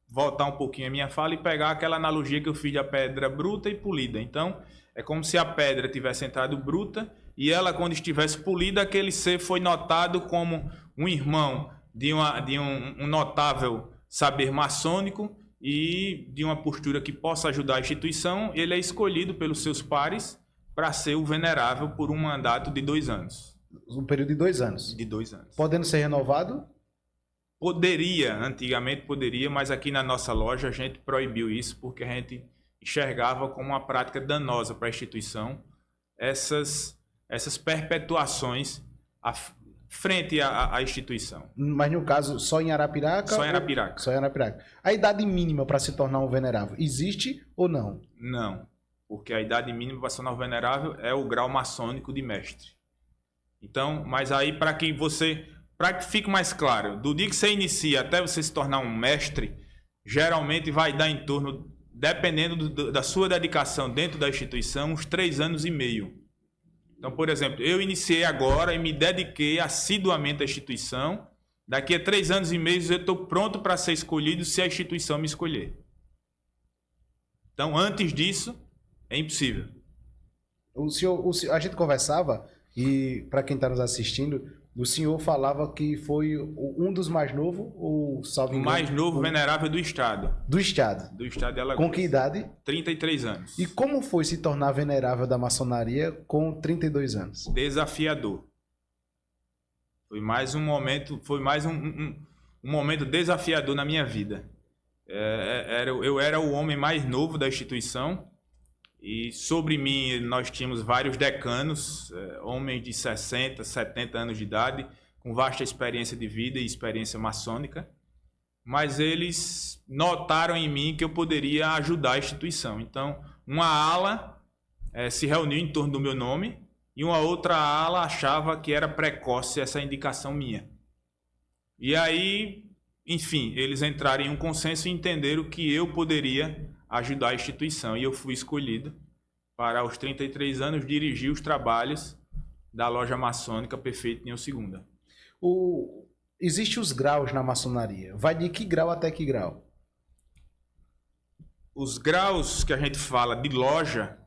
voltar um pouquinho a minha fala e pegar aquela analogia que eu fiz da pedra bruta e polida. Então, é como se a pedra tivesse entrado bruta e ela, quando estivesse polida, aquele ser foi notado como um irmão de um notável saber maçônico e de uma postura que possa ajudar a instituição. Ele é escolhido pelos seus pares para ser o venerável por um mandato de 2 anos. Um período de 2 anos. De 2 anos. Podendo ser renovado? Poderia, antigamente poderia, mas aqui na nossa loja a gente proibiu isso porque a gente enxergava como uma prática danosa para a instituição essas perpetuações frente à instituição. Mas no caso, só em Arapiraca? Só em Arapiraca. Só em Arapiraca. A idade mínima para se tornar um venerável, existe ou não? Não, porque a idade mínima para se tornar um venerável é o grau maçônico de mestre. Então, mas aí para que fique mais claro, do dia que você inicia até você se tornar um mestre, geralmente vai dar em torno, dependendo da sua dedicação dentro da instituição, uns 3 anos e meio. Então, por exemplo, eu iniciei agora e me dediquei assiduamente à instituição. Daqui a 3 anos e meio eu estou pronto para ser escolhido se a instituição me escolher. Então, antes disso, é impossível. A gente conversava, e para quem está nos assistindo, o senhor falava que foi um dos mais novos, ou salvo engano, o mais novo venerável do Estado. Do Estado? Do Estado de Alagoas. Com que idade? 33 anos. E como foi se tornar venerável da maçonaria com 32 anos? Desafiador. Foi mais um momento, um momento desafiador na minha vida. Eu era o homem mais novo da instituição e sobre mim nós tínhamos vários decanos, homens de 60, 70 anos de idade, com vasta experiência de vida e experiência maçônica, mas eles notaram em mim que eu poderia ajudar a instituição. Então, uma ala se reuniu em torno do meu nome e uma outra ala achava que era precoce essa indicação minha. E aí, enfim, eles entraram em um consenso e entenderam que eu poderia ajudar a instituição. E eu fui escolhido para, aos 33 anos, dirigir os trabalhos da loja maçônica Perfeito União Segunda. Existem os graus na maçonaria. Vai de que grau até que grau? Os graus que a gente fala de loja,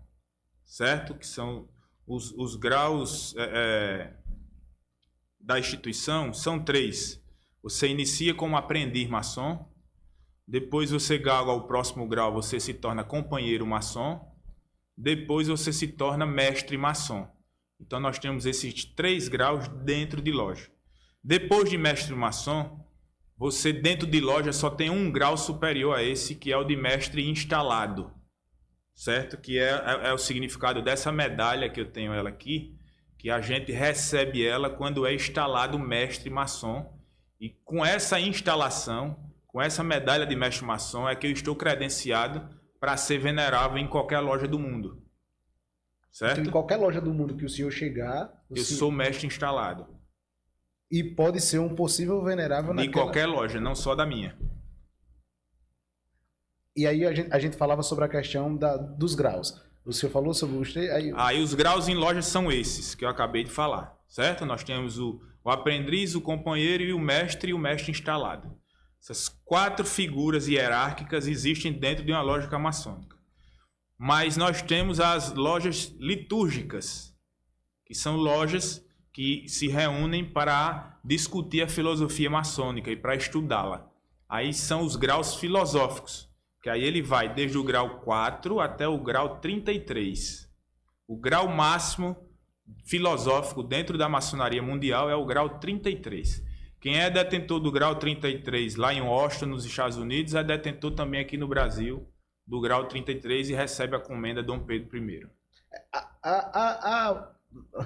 certo? Que são os graus da instituição, são 3. Você inicia como aprendiz maçom, depois você galga ao próximo grau, você se torna companheiro maçom, depois você se torna mestre maçom. Então nós temos esses 3 graus dentro de loja. Depois de mestre maçom, você dentro de loja só tem um grau superior a esse, que é o de mestre instalado, certo? Que é o significado dessa medalha que eu tenho ela aqui, que a gente recebe ela quando é instalado mestre maçom. E com essa instalação, com essa medalha de mestre maçom, é que eu estou credenciado para ser venerável em qualquer loja do mundo. Certo? Então, em qualquer loja do mundo que o senhor chegar... Eu sou mestre instalado. E pode ser um possível venerável naquela... De qualquer loja, não só da minha. E aí a gente falava sobre a questão dos graus. O senhor falou sobre os... Aí os graus em loja são esses que eu acabei de falar. Certo? Nós temos o aprendiz, o companheiro e o mestre instalado. Essas 4 figuras hierárquicas existem dentro de uma lógica maçônica. Mas nós temos as lojas litúrgicas, que são lojas que se reúnem para discutir a filosofia maçônica e para estudá-la. Aí são os graus filosóficos, que aí ele vai desde o grau 4 até o grau 33. O grau máximo filosófico dentro da maçonaria mundial é o grau 33. Quem é detentor do grau 33 lá em Washington, nos Estados Unidos, é detentor também aqui no Brasil do grau 33 e recebe a comenda Dom Pedro I.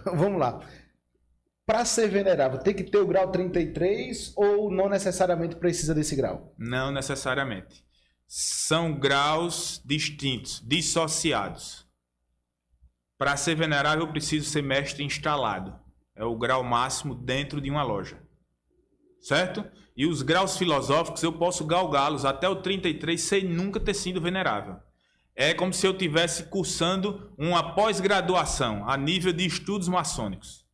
Vamos lá. Para ser venerável, tem que ter o grau 33 ou não necessariamente precisa desse grau? Não necessariamente. são graus distintos, dissociados. Para ser venerável, eu preciso ser mestre instalado. É o grau máximo dentro de uma loja. Certo? E os graus filosóficos, eu posso galgá-los até o 33 sem nunca ter sido venerável. É como se eu estivesse cursando uma pós-graduação a nível de estudos maçônicos.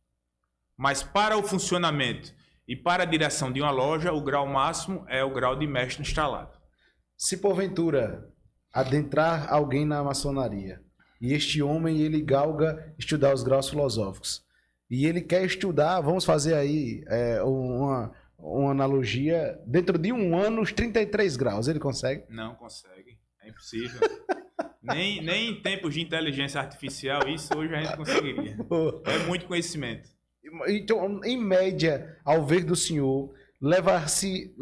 Mas para o funcionamento e para a direção de uma loja, o grau máximo é o grau de mestre instalado. Se porventura adentrar alguém na maçonaria e este homem ele galga estudar os graus filosóficos e ele quer estudar, vamos fazer aí uma analogia, dentro de um ano os 33 graus, ele consegue? Não consegue, é impossível. nem em tempos de inteligência artificial isso hoje a gente conseguiria. É muito conhecimento. Então, em média, ao ver do senhor, levar-se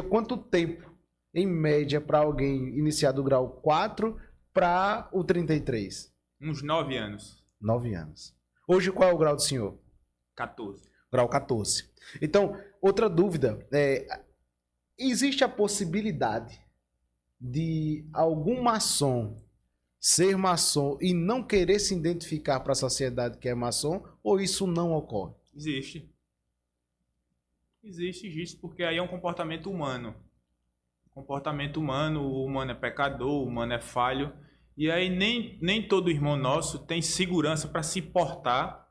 quanto tempo, em média, para alguém iniciar do grau 4 para o 33? Uns 9 anos. 9 anos. Hoje, qual é o grau do senhor? 14. Grau 14. Então, outra dúvida, existe a possibilidade de algum maçom ser maçom e não querer se identificar para a sociedade que é maçom, ou isso não ocorre? Existe. Existe porque aí é um comportamento humano. Comportamento humano, o humano é pecador, o humano é falho. E aí nem todo irmão nosso tem segurança para se portar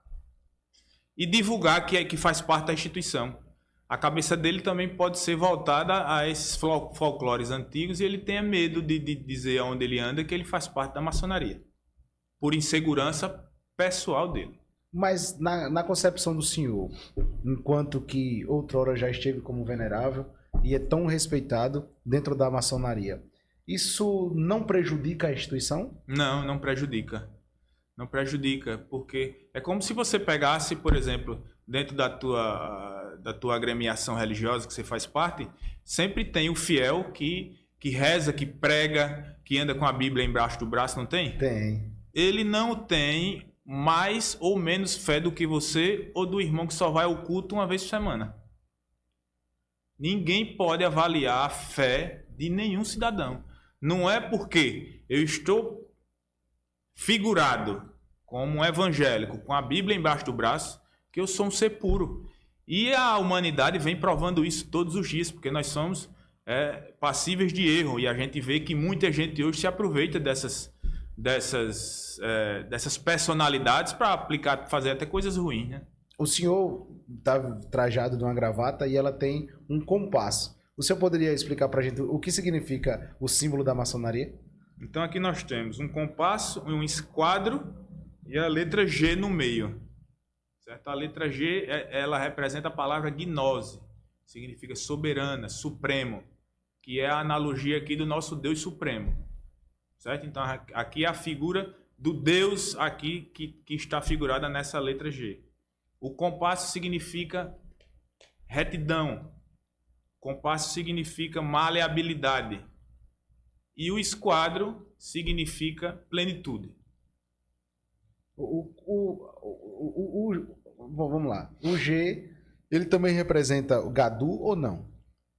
e divulgar que faz parte da instituição. A cabeça dele também pode ser voltada a esses folclores antigos e ele tenha medo de dizer aonde ele anda que ele faz parte da maçonaria. Por insegurança pessoal dele. Mas na concepção do senhor, enquanto que outrora já esteve como venerável e é tão respeitado dentro da maçonaria, isso não prejudica a instituição? Não, não prejudica. Não prejudica, porque é como se você pegasse, por exemplo, dentro da tua agremiação religiosa que você faz parte, sempre tem o fiel que reza, que prega, que anda com a Bíblia embaixo do braço, não tem? Tem. Ele não tem mais ou menos fé do que você ou do irmão que só vai ao culto uma vez por semana. Ninguém pode avaliar a fé de nenhum cidadão. Não é porque eu estou figurado como um evangélico com a Bíblia embaixo do braço que eu sou um ser puro. E a humanidade vem provando isso todos os dias, porque nós somos passíveis de erro e a gente vê que muita gente hoje se aproveita dessas personalidades para fazer até coisas ruins, né? O senhor está trajado de uma gravata e ela tem um compasso. O senhor poderia explicar para a gente o que significa o símbolo da maçonaria? Então aqui nós temos um compasso, um esquadro e a letra G no meio. Certo? A letra G ela representa a palavra gnose, significa soberana, supremo, que é a analogia aqui do nosso Deus supremo. Certo? Então aqui é a figura do Deus aqui que está figurada nessa letra G. O compasso significa retidão. Compasso significa maleabilidade. E o esquadro significa plenitude. Vamos lá. O G, ele também representa o Gadu ou não?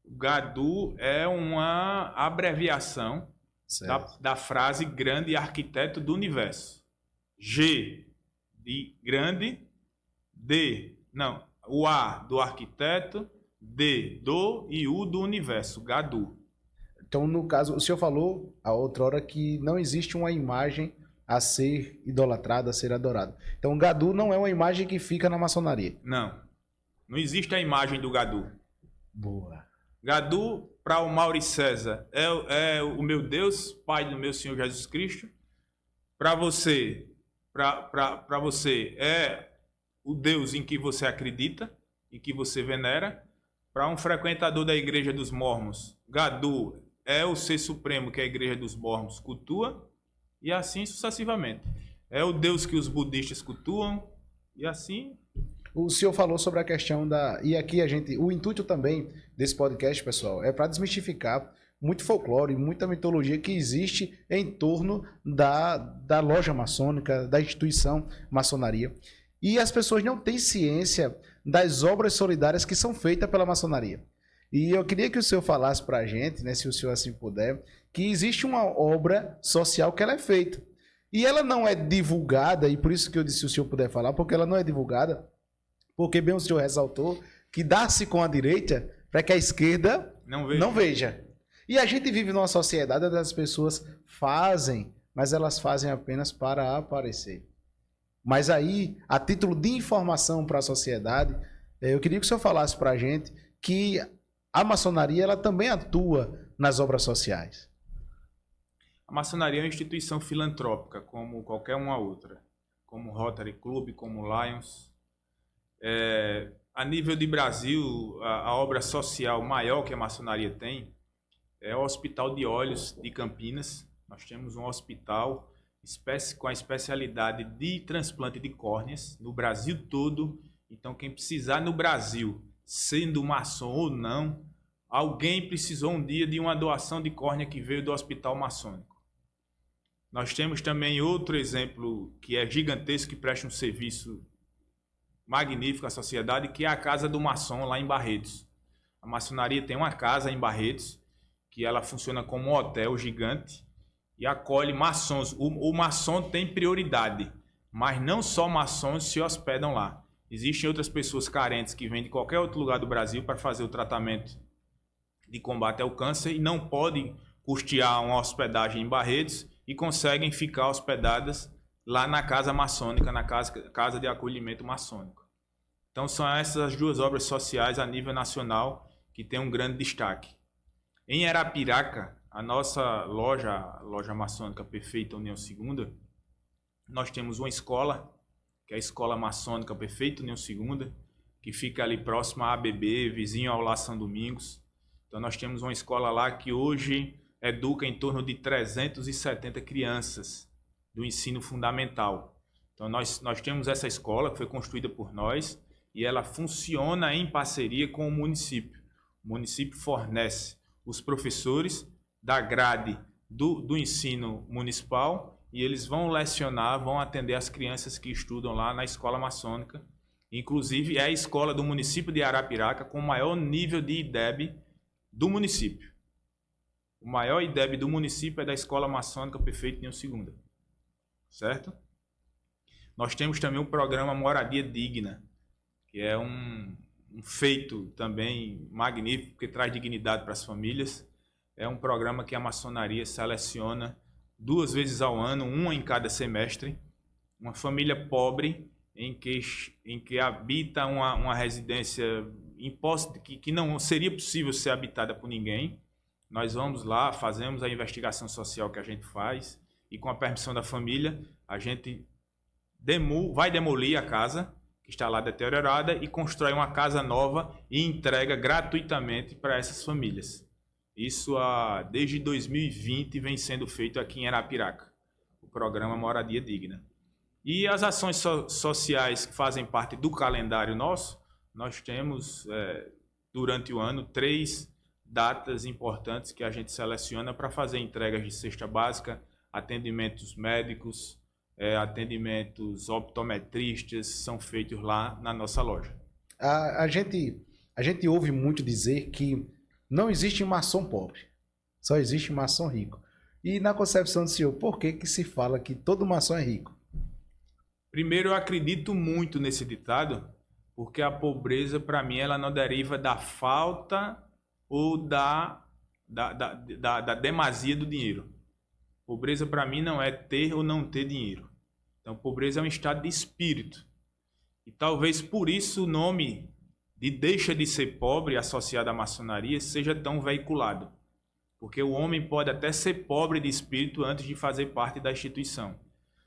O Gadu é uma abreviação da frase grande arquiteto do universo. G de grande, o A do arquiteto, D do e U do universo, Gadu. Então, no caso, o senhor falou a outra hora que não existe uma imagem a ser idolatrada, a ser adorada. Então, o Gadu não é uma imagem que fica na maçonaria. Não. Não existe a imagem do Gadu. Boa. Gadu, para o Mauri César, é o meu Deus, Pai do meu Senhor Jesus Cristo. Para você, é o Deus em que você acredita, em que você venera. Para um frequentador da Igreja dos Mormons, Gadu é o Ser Supremo que a Igreja dos Mormons cultua, e assim sucessivamente. É o Deus que os budistas cultuam, e assim... O senhor falou sobre a questão da... E aqui o intuito também desse podcast, pessoal, é para desmistificar muito folclore, muita mitologia que existe em torno da loja maçônica, da instituição maçonaria. E as pessoas não têm ciência das obras solidárias que são feitas pela maçonaria. E eu queria que o senhor falasse para a gente, né, se o senhor assim puder, que existe uma obra social que ela é feita. E ela não é divulgada, e por isso que eu disse se o senhor puder falar, porque ela não é divulgada, porque bem o senhor ressaltou que dá-se com a direita para que a esquerda não veja. E a gente vive numa sociedade onde as pessoas fazem, mas elas fazem apenas para aparecer. Mas aí, a título de informação para a sociedade, eu queria que o senhor falasse para a gente que a maçonaria ela também atua nas obras sociais. A maçonaria é uma instituição filantrópica, como qualquer uma outra, como Rotary Club, como Lions. A nível de Brasil, a obra social maior que a maçonaria tem é o Hospital de Olhos de Campinas. Nós temos um hospital com a especialidade de transplante de córneas no Brasil todo. Então, quem precisar no Brasil, sendo maçom ou não, alguém precisou um dia de uma doação de córnea que veio do hospital maçônico. Nós temos também outro exemplo que é gigantesco, que presta um serviço magnífico à sociedade, que é a Casa do Maçom, lá em Barretos. A maçonaria tem uma casa em Barretos, que ela funciona como um hotel gigante e acolhe maçons. O maçom tem prioridade, mas não só maçons se hospedam lá. Existem outras pessoas carentes que vêm de qualquer outro lugar do Brasil para fazer o tratamento de combate ao câncer e não podem custear uma hospedagem em Barretos e conseguem ficar hospedadas lá na casa maçônica, na casa de acolhimento maçônico. Então são essas as duas obras sociais a nível nacional que têm um grande destaque. Em Arapiraca, a nossa loja, a loja maçônica Perfeita União Segunda, nós temos uma escola, que é a Escola Maçônica Perfeita União Segunda, que fica ali próximo à ABB, vizinho ao Lá São Domingos. Então nós temos uma escola lá que hoje educa em torno de 370 crianças do ensino fundamental. Então nós temos essa escola que foi construída por nós e ela funciona em parceria com o município. O município fornece os professores da grade do ensino municipal e eles vão lecionar, vão atender as crianças que estudam lá na escola maçônica. Inclusive é a escola do município de Arapiraca com o maior nível de IDEB do município. O maior IDEB do município é da Escola Maçônica Perfeita União Segunda. Certo? Nós temos também o programa Moradia Digna, que é um feito também magnífico, que traz dignidade para as famílias. É um programa que a maçonaria seleciona 2 vezes ao ano, uma em cada semestre, uma família pobre em que habita uma residência imposta, que não seria possível ser habitada por ninguém. Nós vamos lá, fazemos a investigação social que a gente faz e com a permissão da família, a gente vai demolir a casa que está lá deteriorada e constrói uma casa nova e entrega gratuitamente para essas famílias. Isso desde 2020 vem sendo feito aqui em Arapiraca, o programa Moradia Digna. E as ações sociais que fazem parte do calendário nosso, nós temos durante o ano 3 datas importantes que a gente seleciona para fazer entregas de cesta básica, atendimentos médicos, atendimentos optometristas são feitos lá na nossa loja. A gente ouve muito dizer que não existe maçom pobre, só existe maçom rico. E na concepção do senhor, por que se fala que todo maçom é rico? Primeiro, eu acredito muito nesse ditado, porque a pobreza, para mim, ela não deriva da falta ou da demasia do dinheiro. Pobreza, para mim, não é ter ou não ter dinheiro. Então, pobreza é um estado de espírito. E talvez por isso o nome de deixa de ser pobre associado à maçonaria seja tão veiculado. Porque o homem pode até ser pobre de espírito antes de fazer parte da instituição.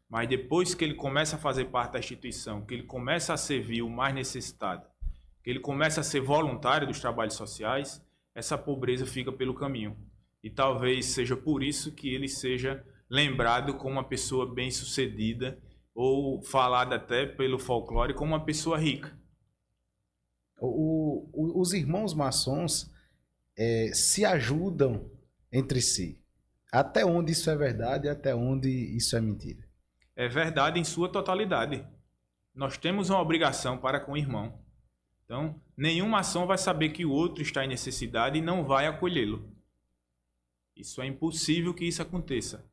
Mas depois que ele começa a fazer parte da instituição, que ele começa a servir o mais necessitado, que ele começa a ser voluntário dos trabalhos sociais, essa pobreza fica pelo caminho. E talvez seja por isso que ele seja lembrado como uma pessoa bem-sucedida ou falado até pelo folclore como uma pessoa rica. Os irmãos maçons se ajudam entre si. Até onde isso é verdade e até onde isso é mentira? É verdade em sua totalidade. Nós temos uma obrigação para com o irmão. Então, nenhum maçom vai saber que o outro está em necessidade e não vai acolhê-lo. Isso é impossível que isso aconteça.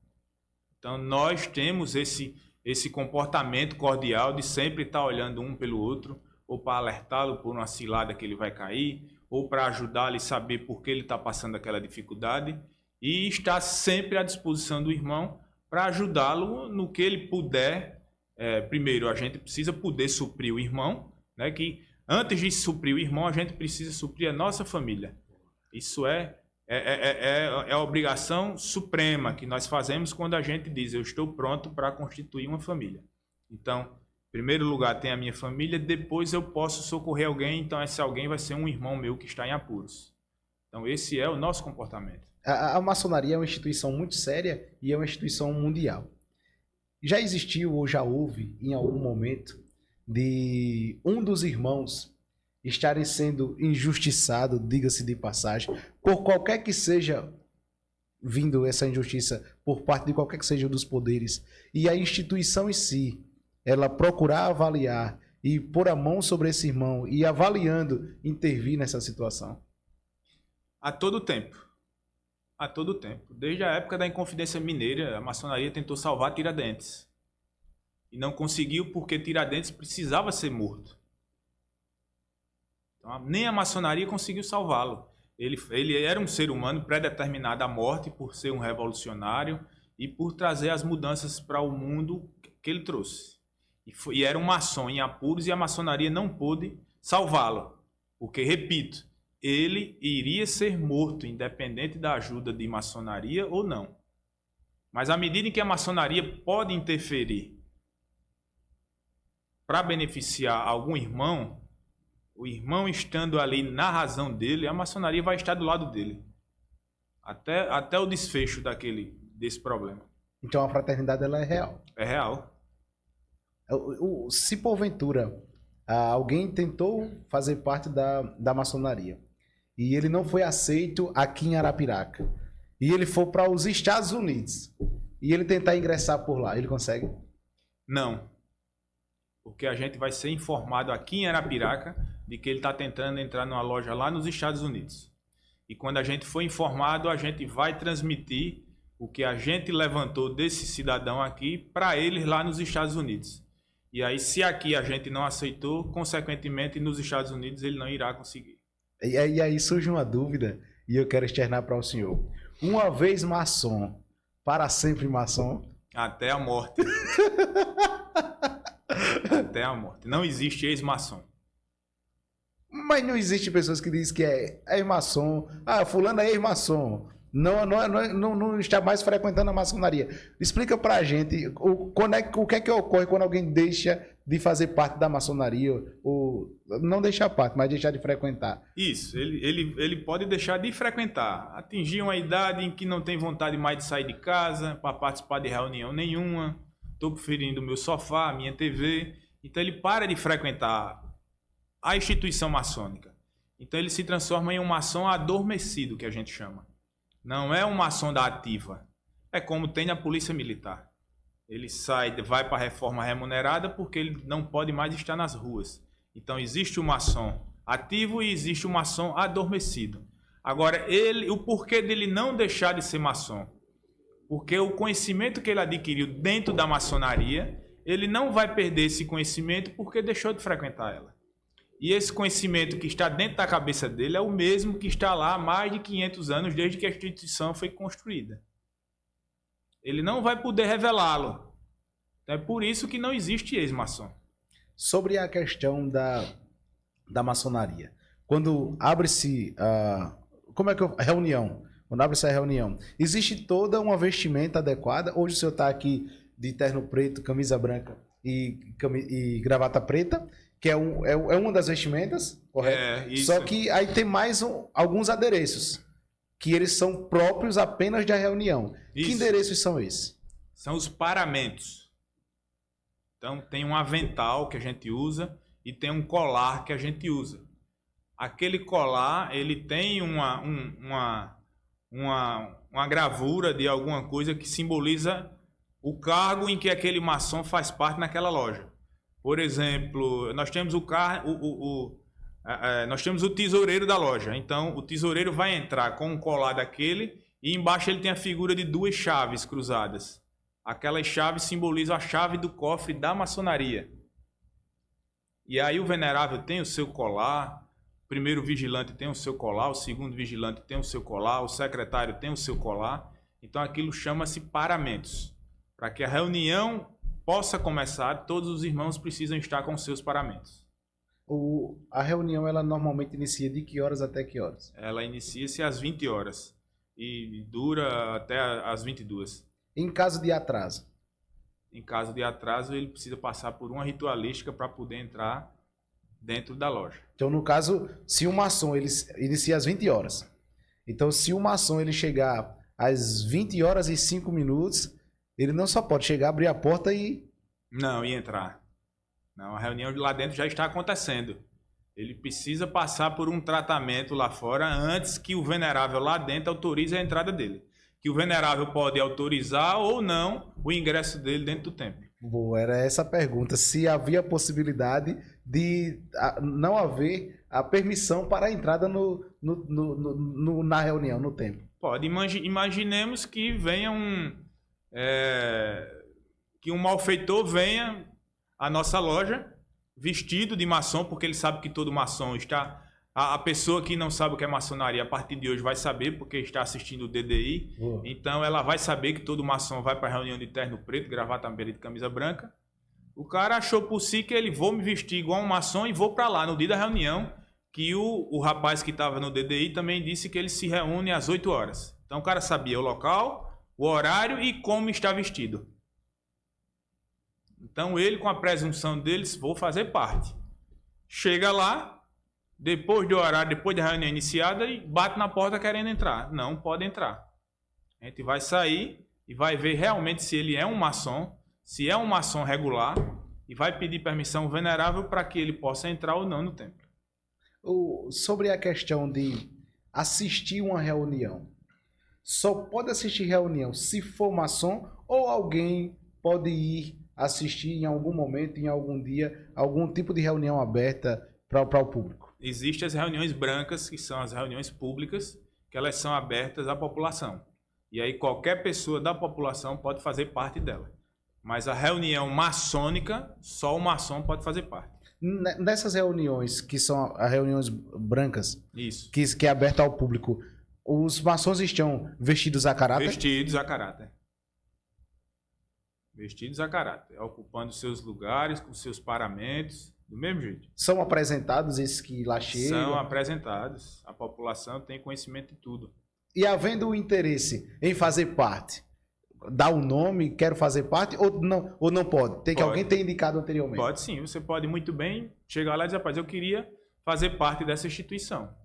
Então, nós temos esse comportamento cordial de sempre estar olhando um pelo outro, ou para alertá-lo por uma cilada que ele vai cair, ou para ajudá-lo e saber por que ele está passando aquela dificuldade, e estar sempre à disposição do irmão para ajudá-lo no que ele puder. Primeiro, a gente precisa poder suprir o irmão, né? Que antes de suprir o irmão, a gente precisa suprir a nossa família. Isso é a obrigação suprema que nós fazemos quando a gente diz: eu estou pronto para constituir uma família. Então, em primeiro lugar tem a minha família, depois eu posso socorrer alguém, então esse alguém vai ser um irmão meu que está em apuros. Então esse é o nosso comportamento. A maçonaria é uma instituição muito séria e é uma instituição mundial. Já existiu ou já houve em algum momento de um dos irmãos estarem sendo injustiçado, diga-se de passagem, por qualquer que seja vindo essa injustiça por parte de qualquer que seja dos poderes, e a instituição em si, ela procurar avaliar e pôr a mão sobre esse irmão e avaliando intervir nessa situação? A todo tempo. A todo tempo. Desde a época da Inconfidência Mineira, a maçonaria tentou salvar Tiradentes. E não conseguiu porque Tiradentes precisava ser morto. Então, nem a maçonaria conseguiu salvá-lo. Ele era um ser humano predeterminado à morte por ser um revolucionário e por trazer as mudanças para o mundo que ele trouxe. E era um maçom em apuros e a maçonaria não pôde salvá-lo. Porque, repito, ele iria ser morto, independente da ajuda de maçonaria ou não. Mas à medida em que a maçonaria pode interferir para beneficiar algum irmão, o irmão estando ali na razão dele, a maçonaria vai estar do lado dele. Até o desfecho desse problema. Então a fraternidade ela é real. É real. Se porventura alguém tentou fazer parte da maçonaria e ele não foi aceito aqui em Arapiraca, e ele for para os Estados Unidos e ele tentar ingressar por lá, ele consegue? Não. Porque a gente vai ser informado aqui em Arapiraca de que ele está tentando entrar numa loja lá nos Estados Unidos. E quando a gente for informado, a gente vai transmitir o que a gente levantou desse cidadão aqui para eles lá nos Estados Unidos. E aí, se aqui a gente não aceitou, consequentemente, nos Estados Unidos ele não irá conseguir. E aí surge uma dúvida, e eu quero externar para o senhor. Uma vez maçom, para sempre maçom? Até a morte. Até a morte. Não existe ex-maçom. Mas não existe pessoas que dizem que é ex-maçom. Ah, fulano é ex-maçom. Não está mais frequentando a maçonaria. Explica pra gente o que é que ocorre quando alguém deixa de fazer parte da maçonaria, ou não deixar parte, mas deixar de frequentar. Isso, ele pode deixar de frequentar, atingir uma idade em que não tem vontade mais de sair de casa para participar de reunião nenhuma, estou preferindo o meu sofá, a minha TV, então ele para de frequentar a instituição maçônica. Então ele se transforma em um maçom adormecido, que a gente chama. Não é um maçom da ativa. É como tem na polícia militar. Ele vai para a reforma remunerada porque ele não pode mais estar nas ruas. Então existe o maçom ativo e existe o maçom adormecido. Agora, o porquê dele não deixar de ser maçom? Porque o conhecimento que ele adquiriu dentro da maçonaria, ele não vai perder esse conhecimento porque deixou de frequentar ela. E esse conhecimento que está dentro da cabeça dele é o mesmo que está lá há mais de 500 anos, desde que a instituição foi construída. Ele não vai poder revelá-lo. É por isso que não existe ex-maçom. Sobre a questão da maçonaria. Quando abre-se reunião, quando abre-se a reunião, existe toda uma vestimenta adequada? Hoje o senhor está aqui de terno preto, camisa branca e gravata preta, que é uma das vestimentas, correto? Isso. Só que aí tem mais alguns adereços, que eles são próprios apenas da reunião. Isso. Que endereços são esses? São os paramentos. Então tem um avental que a gente usa e tem um colar que a gente usa. Aquele colar, ele tem uma gravura de alguma coisa que simboliza o cargo em que aquele maçom faz parte naquela loja. Por exemplo, nós temos nós temos o tesoureiro da loja. Então, o tesoureiro vai entrar com um colar daquele e embaixo ele tem a figura de 2 chaves cruzadas. Aquelas chaves simbolizam a chave do cofre da maçonaria. E aí o venerável tem o seu colar, o primeiro vigilante tem o seu colar, o segundo vigilante tem o seu colar, o secretário tem o seu colar. Então, aquilo chama-se paramentos. Para que a reunião possa começar, todos os irmãos precisam estar com seus paramentos. A reunião, ela normalmente inicia de que horas até que horas? Ela inicia-se às 20 horas e dura até às 22. Em caso de atraso? Em caso de atraso, ele precisa passar por uma ritualística para poder entrar dentro da loja. Então, no caso, se o maçom ele inicia às 20 horas, então se o maçom ele chegar às 20 horas e 5 minutos, ele não só pode chegar, abrir a porta e... Não, e entrar. Não, a reunião lá dentro já está acontecendo. Ele precisa passar por um tratamento lá fora antes que o venerável lá dentro autorize a entrada dele. Que o venerável pode autorizar ou não o ingresso dele dentro do templo. Boa, era essa a pergunta. Se havia possibilidade de não haver a permissão para a entrada na reunião, no templo. Pode. Imaginemos que venha que um malfeitor venha à nossa loja vestido de maçom, porque ele sabe que todo maçom está... A pessoa que não sabe o que é maçonaria, a partir de hoje vai saber, porque está assistindo o DDI. Então, ela vai saber que todo maçom vai para a reunião de terno preto, gravata amarela e camisa branca. O cara achou por si que ele vou me vestir igual um maçom e vou para lá, no dia da reunião, que o rapaz que estava no DDI também disse que ele se reúne às 8 horas. Então, o cara sabia o local, o horário e como está vestido. Então, ele, com a presunção deles, vou fazer parte. Chega lá... Depois do horário, depois da reunião iniciada, e bate na porta querendo entrar. Não pode entrar. A gente vai sair e vai ver realmente se ele é um maçom, se é um maçom regular, e vai pedir permissão venerável para que ele possa entrar ou não no templo. Sobre a questão de assistir uma reunião, só pode assistir reunião se for maçom ou alguém pode ir assistir em algum momento, em algum dia, algum tipo de reunião aberta para o público? Existem as reuniões brancas, que são as reuniões públicas, que elas são abertas à população. E aí qualquer pessoa da população pode fazer parte dela. Mas a reunião maçônica, só o maçom pode fazer parte. Nessas reuniões, que são as reuniões brancas, isso, que é aberta ao público, os maçons estão vestidos a caráter? Vestidos a caráter. Vestidos a caráter, ocupando seus lugares, com seus paramentos, do mesmo jeito. São apresentados esses que lá chegam? São apresentados. A população tem conhecimento de tudo. E havendo o interesse em fazer parte, dá o nome, quero fazer parte, ou não pode? Tem que alguém ter indicado anteriormente? Pode sim, você pode muito bem chegar lá e dizer, rapaz, eu queria fazer parte dessa instituição.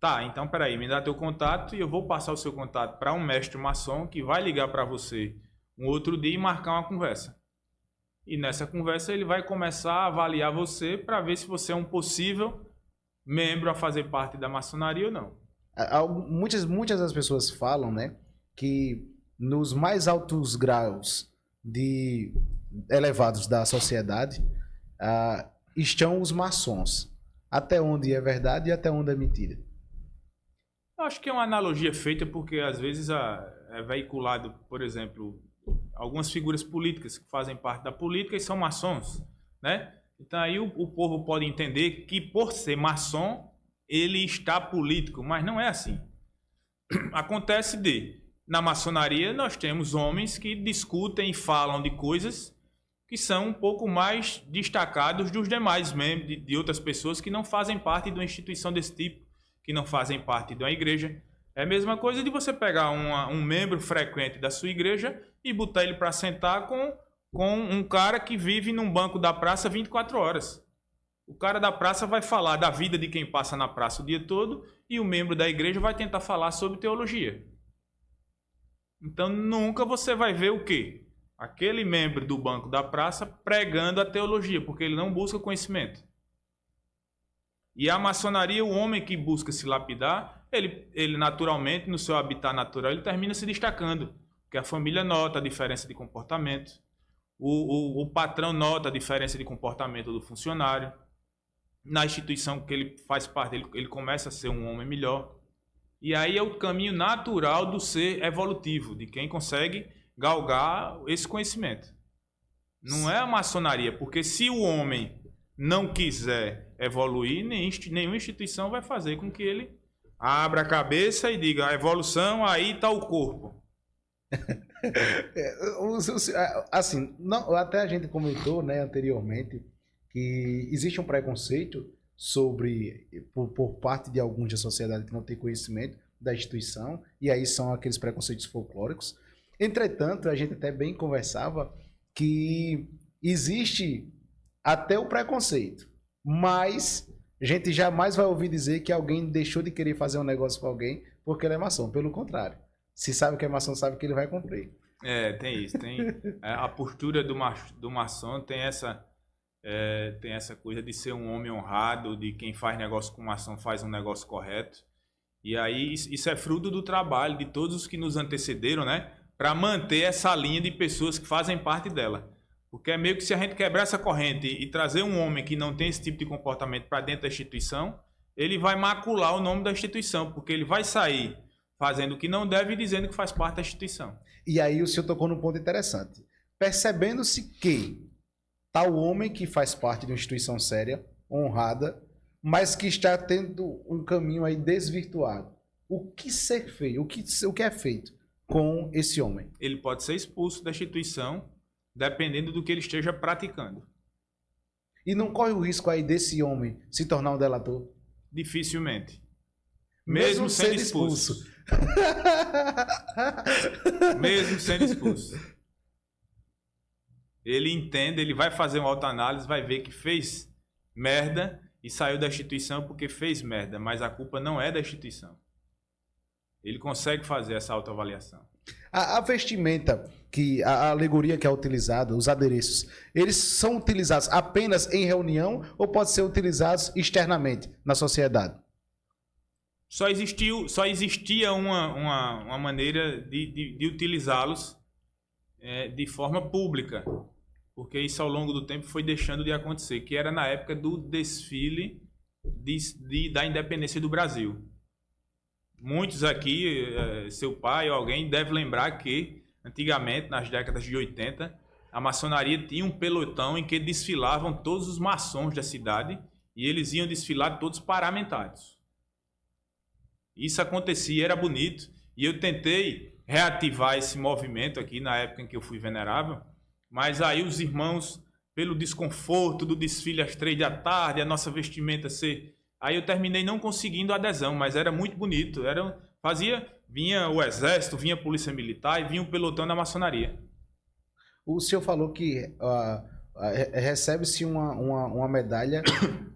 Tá, então peraí, me dá teu contato e eu vou passar o seu contato para um mestre maçom que vai ligar para você um outro dia e marcar uma conversa. E nessa conversa ele vai começar a avaliar você para ver se você é um possível membro a fazer parte da maçonaria ou não. Muitas das pessoas falam, né, que nos mais altos graus elevados da sociedade estão os maçons. Até onde é verdade e até onde é mentira? Eu acho que é uma analogia feita porque às vezes é veiculado, por exemplo, algumas figuras políticas que fazem parte da política e são maçons, né? Então aí o povo pode entender que por ser maçom, ele está político, mas não é assim. Acontece na maçonaria nós temos homens que discutem e falam de coisas que são um pouco mais destacados dos demais membros, de outras pessoas que não fazem parte de uma instituição desse tipo, que não fazem parte de uma igreja. É a mesma coisa de você pegar um membro frequente da sua igreja e botar ele para sentar com um cara que vive num banco da praça 24 horas. O cara da praça vai falar da vida de quem passa na praça o dia todo e o membro da igreja vai tentar falar sobre teologia. Então nunca você vai ver o quê? Aquele membro do banco da praça pregando a teologia, porque ele não busca conhecimento. E a maçonaria, o homem que busca se lapidar, ele naturalmente, no seu habitat natural, ele termina se destacando. Porque a família nota a diferença de comportamento, o patrão nota a diferença de comportamento do funcionário. na instituição que ele faz parte, ele começa a ser um homem melhor. E aí é o caminho natural do ser evolutivo, de quem consegue galgar esse conhecimento. Não é a maçonaria, porque se o homem não quiser evoluir, nenhuma instituição vai fazer com que ele abra a cabeça e diga, a evolução, aí está o corpo. Assim, não, até a gente comentou, né, anteriormente que existe um preconceito por parte de alguns da sociedade que não tem conhecimento da instituição, e aí são aqueles preconceitos folclóricos. Entretanto, a gente até bem conversava que existe até o preconceito, mas a gente jamais vai ouvir dizer que alguém deixou de querer fazer um negócio com alguém porque ele é maçom. Pelo contrário, se sabe que é maçom, sabe que ele vai cumprir. Tem isso. A postura do maçom tem essa coisa de ser um homem honrado, de quem faz negócio com maçom faz um negócio correto. E aí isso é fruto do trabalho de todos os que nos antecederam, né? Para manter essa linha de pessoas que fazem parte dela. Porque é meio que se a gente quebrar essa corrente e trazer um homem que não tem esse tipo de comportamento para dentro da instituição, ele vai macular o nome da instituição, porque ele vai sair fazendo o que não deve e dizendo que faz parte da instituição. E aí o senhor tocou num ponto interessante. Percebendo-se que tal homem que faz parte de uma instituição séria, honrada, mas que está tendo um caminho aí desvirtuado. O que ser feito? O que é feito com esse homem? Ele pode ser expulso da instituição, dependendo do que ele esteja praticando. E não corre o risco aí desse homem se tornar um delator? Dificilmente. Mesmo sendo expulso. Mesmo sendo expulso. Ele entende, ele vai fazer uma autoanálise, vai ver que fez merda e saiu da instituição porque fez merda, mas a culpa não é da instituição. Ele consegue fazer essa autoavaliação. A vestimenta, a alegoria que é utilizada, os adereços, eles são utilizados apenas em reunião ou podem ser utilizados externamente na sociedade? Só existia uma maneira de utilizá-los de forma pública, porque isso ao longo do tempo foi deixando de acontecer, que era na época do desfile da independência do Brasil. Muitos aqui, seu pai ou alguém deve lembrar que antigamente, nas décadas de 80, a maçonaria tinha um pelotão em que desfilavam todos os maçons da cidade e eles iam desfilar todos paramentados. Isso acontecia, era bonito, e eu tentei reativar esse movimento aqui na época em que eu fui venerável, mas aí os irmãos, pelo desconforto do desfile às 3 da tarde, a nossa vestimenta ser... Aí eu terminei não conseguindo adesão, mas era muito bonito. Vinha o exército, vinha a polícia militar e vinha o pelotão da maçonaria. O senhor falou que recebe-se uma medalha,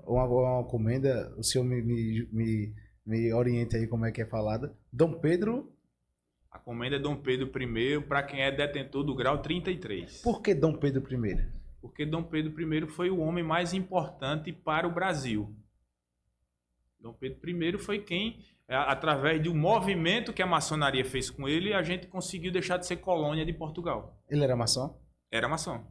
uma comenda, o senhor me oriente aí como é que é falada. Dom Pedro... A comenda é Dom Pedro I, para quem é detentor do grau 33. Por que Dom Pedro I? Porque Dom Pedro I foi o homem mais importante para o Brasil. Dom Pedro I foi quem, através do movimento que a maçonaria fez com ele, a gente conseguiu deixar de ser colônia de Portugal. Ele era maçom? Era maçom.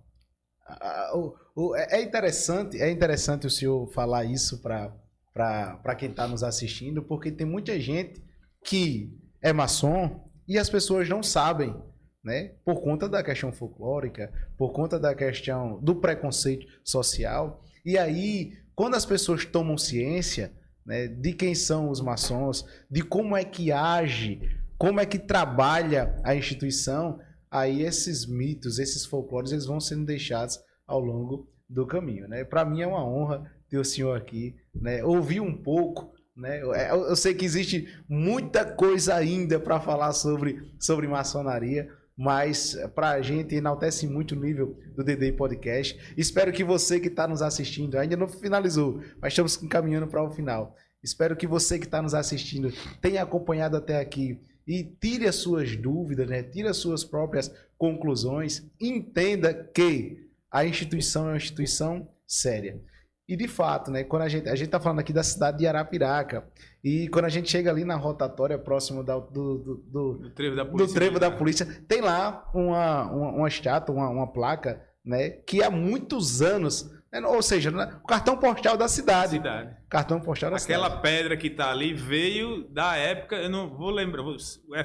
É interessante o senhor falar isso para quem está nos assistindo, porque tem muita gente que é maçom e as pessoas não sabem, né? Por conta da questão folclórica, por conta da questão do preconceito social. E aí, quando as pessoas tomam ciência, né, de quem são os maçons, de como é que age, como é que trabalha a instituição, aí esses mitos, esses folclores, eles vão sendo deixados ao longo do caminho, né? Para mim é uma honra ter o senhor aqui, né? Ouvir um pouco, né? Eu sei que existe muita coisa ainda para falar sobre maçonaria, mas para a gente enaltece muito o nível do DD Podcast. Espero que você que está nos assistindo, ainda não finalizou, mas estamos caminhando para o final. Espero que você que está nos assistindo tenha acompanhado até aqui e tire as suas dúvidas, né? Tire as suas próprias conclusões. Entenda que a instituição é uma instituição séria. E de fato, né, quando a gente está falando aqui da cidade de Arapiraca, e quando a gente chega ali na rotatória próximo do trevo da polícia, tem lá uma estátua, uma placa, né, que há muitos anos Ou seja, o cartão postal da cidade. Cartão postal da cidade. Aquela pedra que está ali veio da época, eu não vou lembrar,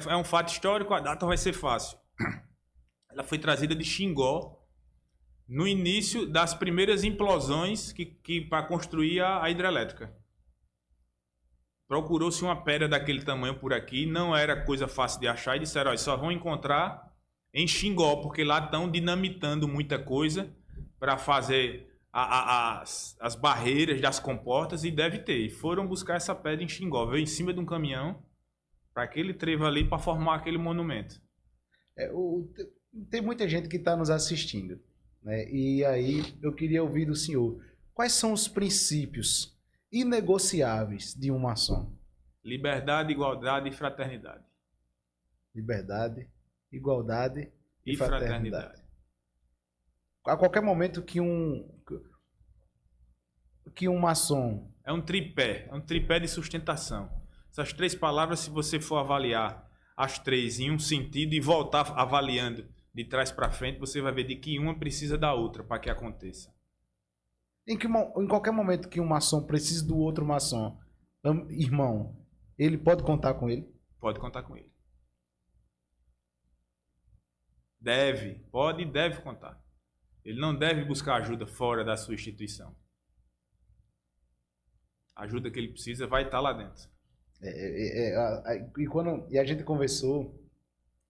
é um fato histórico, a data vai ser fácil. Ela foi trazida de Xingó no início das primeiras implosões que para construir a hidrelétrica. Procurou-se uma pedra daquele tamanho por aqui, não era coisa fácil de achar, e disseram, olha, só vão encontrar em Xingó, porque lá estão dinamitando muita coisa para fazer as barreiras das comportas, e deve ter. E foram buscar essa pedra em Xingó, veio em cima de um caminhão, para aquele trevo ali, para formar aquele monumento. Tem muita gente que está nos assistindo, né? E aí eu queria ouvir do senhor, quais são os princípios inegociáveis de um maçom? Liberdade, igualdade e fraternidade. Liberdade, igualdade e fraternidade. A qualquer momento que um maçom... É um tripé de sustentação. Essas 3 palavras, se você for avaliar as 3 em um sentido e voltar avaliando de trás para frente, você vai ver de que uma precisa da outra para que aconteça. Em qualquer momento que um maçom precise do outro maçom, irmão, ele pode contar com ele? Pode contar com ele. Pode e deve contar. Ele não deve buscar ajuda fora da sua instituição. A ajuda que ele precisa vai estar lá dentro. E a gente conversou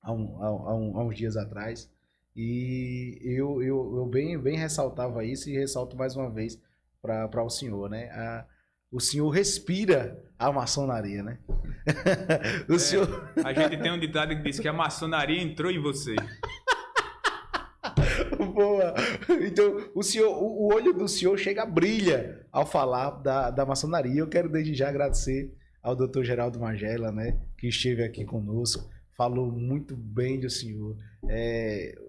há uns dias atrás, e eu bem ressaltava isso, e ressalto mais uma vez para o senhor, né? O senhor respira a maçonaria, né? Senhor... A gente tem um ditado que diz que a maçonaria entrou em você. Boa! Então, o olho do senhor brilha ao falar da maçonaria. Eu quero desde já agradecer ao Dr. Geraldo Magela, né, que esteve aqui conosco, falou muito bem do senhor.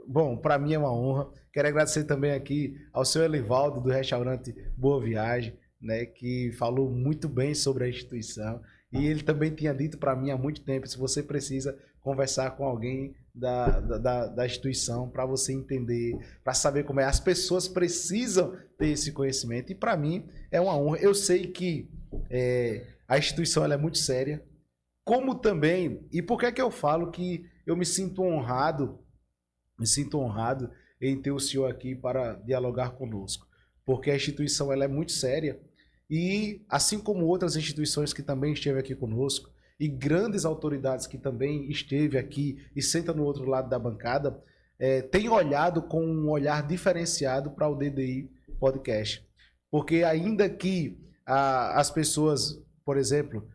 Bom, para mim é uma honra. Quero agradecer também aqui ao seu Elivaldo, do restaurante Boa Viagem, né, que falou muito bem sobre a instituição. E ele também tinha dito para mim há muito tempo, se você precisa conversar com alguém da instituição para você entender, para saber como é. As pessoas precisam ter esse conhecimento, e para mim é uma honra. Eu sei que a instituição ela é muito séria, como também, e por que eu falo que eu me sinto honrado em ter o senhor aqui para dialogar conosco, porque a instituição ela é muito séria, e assim como outras instituições que também esteve aqui conosco, e grandes autoridades que também esteve aqui e senta no outro lado da bancada, tem olhado com um olhar diferenciado para o DDI Podcast. Porque ainda que as pessoas, por exemplo,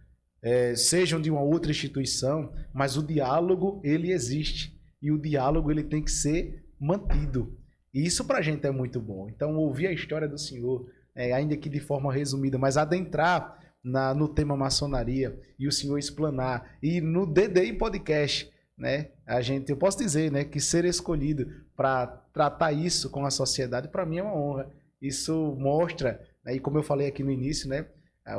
sejam de uma outra instituição, mas o diálogo, ele existe. E o diálogo, ele tem que ser mantido. E isso para a gente é muito bom. Então, ouvir a história do senhor, ainda que de forma resumida, mas adentrar no tema maçonaria e o senhor explanar, e no DDI Podcast, né, eu posso dizer, né, que ser escolhido para tratar isso com a sociedade, para mim é uma honra. Isso mostra, né, e como eu falei aqui no início, né,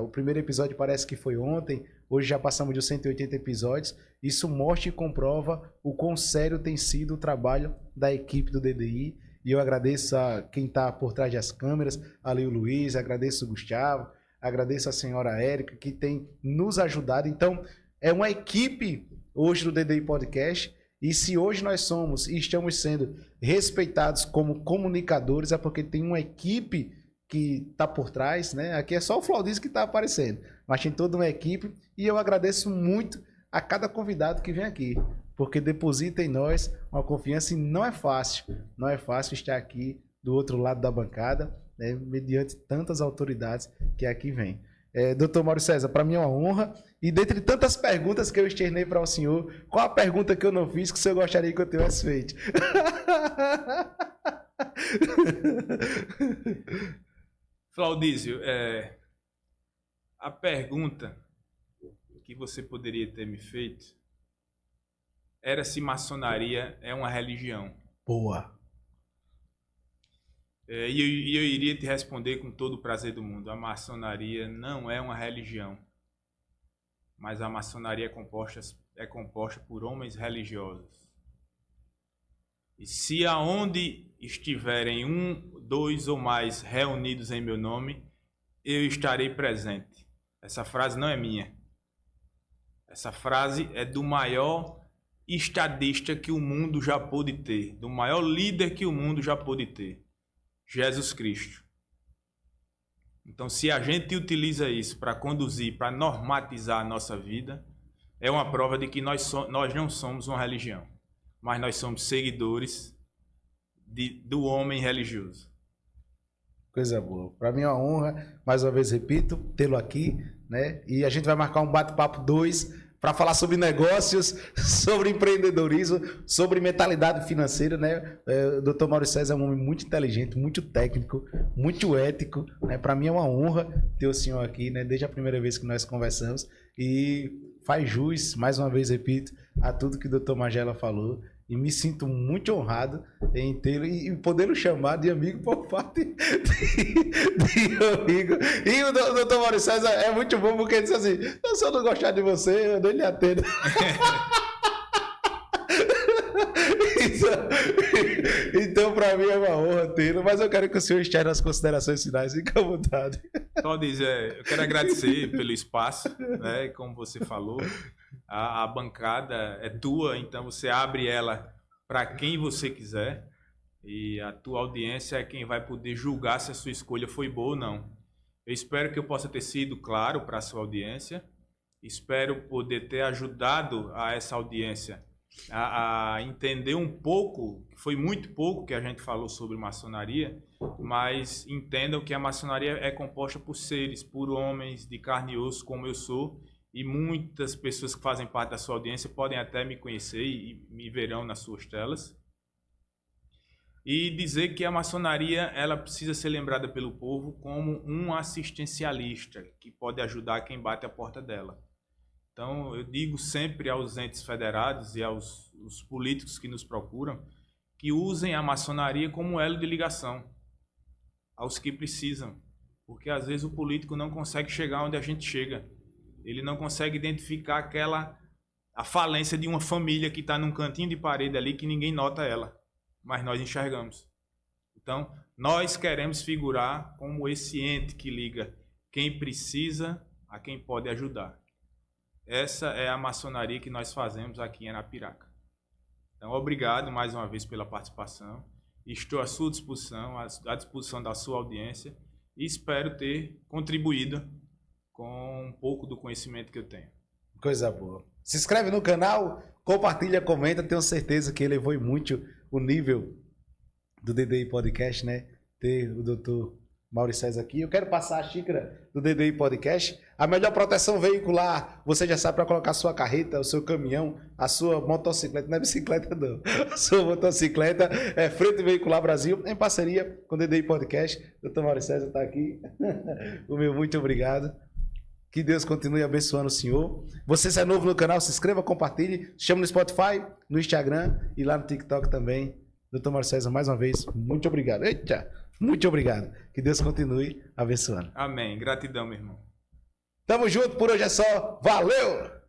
o primeiro episódio parece que foi ontem, hoje já passamos de 180 episódios, isso mostra e comprova o quão sério tem sido o trabalho da equipe do DDI, e eu agradeço a quem está por trás das câmeras, ali o Luiz, agradeço o Gustavo, agradeço a senhora Érica, que tem nos ajudado. Então, é uma equipe hoje do DDI Podcast, e se hoje nós somos e estamos sendo respeitados como comunicadores, é porque tem uma equipe que está por trás, né? Aqui é só o Flaudício que está aparecendo, mas tem toda uma equipe, e eu agradeço muito a cada convidado que vem aqui, porque deposita em nós uma confiança, e não é fácil estar aqui do outro lado da bancada, né, mediante tantas autoridades que aqui vêm. Dr. Mauro César, para mim é uma honra, e dentre tantas perguntas que eu externei para o senhor, qual a pergunta que eu não fiz que o senhor gostaria que eu tivesse feito? Flaudísio, a pergunta que você poderia ter me feito era se maçonaria é uma religião. Boa. E eu iria te responder com todo o prazer do mundo. A maçonaria não é uma religião, mas a maçonaria é composta por homens religiosos. E se aonde estiverem 1, 2 ou mais reunidos em meu nome, eu estarei presente. Essa frase não é minha. Essa frase é do maior estadista que o mundo já pôde ter, do maior líder que o mundo já pôde ter, Jesus Cristo. Então, se a gente utiliza isso para conduzir, para normatizar a nossa vida, é uma prova de que nós não somos uma religião, mas nós somos seguidores do homem religioso. Coisa boa. Para mim é uma honra, mais uma vez repito, tê-lo aqui, né? E a gente vai marcar um bate-papo 2 para falar sobre negócios, sobre empreendedorismo, sobre mentalidade financeira, né? O Dr. Maurício César é um homem muito inteligente, muito técnico, muito ético, né? Para mim é uma honra ter o senhor aqui, né? Desde a primeira vez que nós conversamos e faz jus, mais uma vez repito, a tudo que o Dr. Magela falou. E me sinto muito honrado em tê-lo e podê-lo chamar de amigo por parte de amigo. E o Dr. Maurício César é muito bom porque ele disse assim: se eu não gostar de você, eu nem lhe atendo. Então, para mim é uma honra tê-lo, mas eu quero que o senhor externo as considerações finais. Fique à vontade. Só dizer, eu quero agradecer pelo espaço, né? Como você falou. A bancada é tua, então você abre ela para quem você quiser e a tua audiência é quem vai poder julgar se a sua escolha foi boa ou não. Eu espero que eu possa ter sido claro para a sua audiência, espero poder ter ajudado a essa audiência a entender um pouco, foi muito pouco que a gente falou sobre maçonaria, mas entendam que a maçonaria é composta por seres, por homens de carne e osso como eu sou. E muitas pessoas que fazem parte da sua audiência podem até me conhecer e me verão nas suas telas. E dizer que a maçonaria ela precisa ser lembrada pelo povo como um assistencialista que pode ajudar quem bate a porta dela. Então, eu digo sempre aos entes federados e aos políticos que nos procuram que usem a maçonaria como elo de ligação aos que precisam. Porque às vezes o político não consegue chegar onde a gente chega. Ele não consegue identificar a falência de uma família que está num cantinho de parede ali que ninguém nota ela, mas nós enxergamos. Então, nós queremos figurar como esse ente que liga quem precisa a quem pode ajudar. Essa é a maçonaria que nós fazemos aqui em Arapiraca. Então, obrigado mais uma vez pela participação. Estou à sua disposição, à disposição da sua audiência e espero ter contribuído com um pouco do conhecimento que eu tenho. Coisa boa. Se inscreve no canal, compartilha, comenta. Tenho certeza que elevou muito o nível do DDI Podcast, né? Ter o Dr. Maurício César aqui. Eu quero passar a xícara do DDI Podcast. A melhor proteção veicular, você já sabe, para colocar a sua carreta, o seu caminhão, a sua motocicleta. Não é bicicleta, não. A sua motocicleta é Frente Veicular Brasil, em parceria com o DDI Podcast. Dr. Maurício César está aqui. O meu muito obrigado. Que Deus continue abençoando o senhor. Você se é novo no canal, se inscreva, compartilhe. Chama no Spotify, no Instagram e lá no TikTok também. Dr. Maurício César, mais uma vez, muito obrigado. Eita, muito obrigado. Que Deus continue abençoando. Amém. Gratidão, meu irmão. Tamo junto, por hoje é só. Valeu!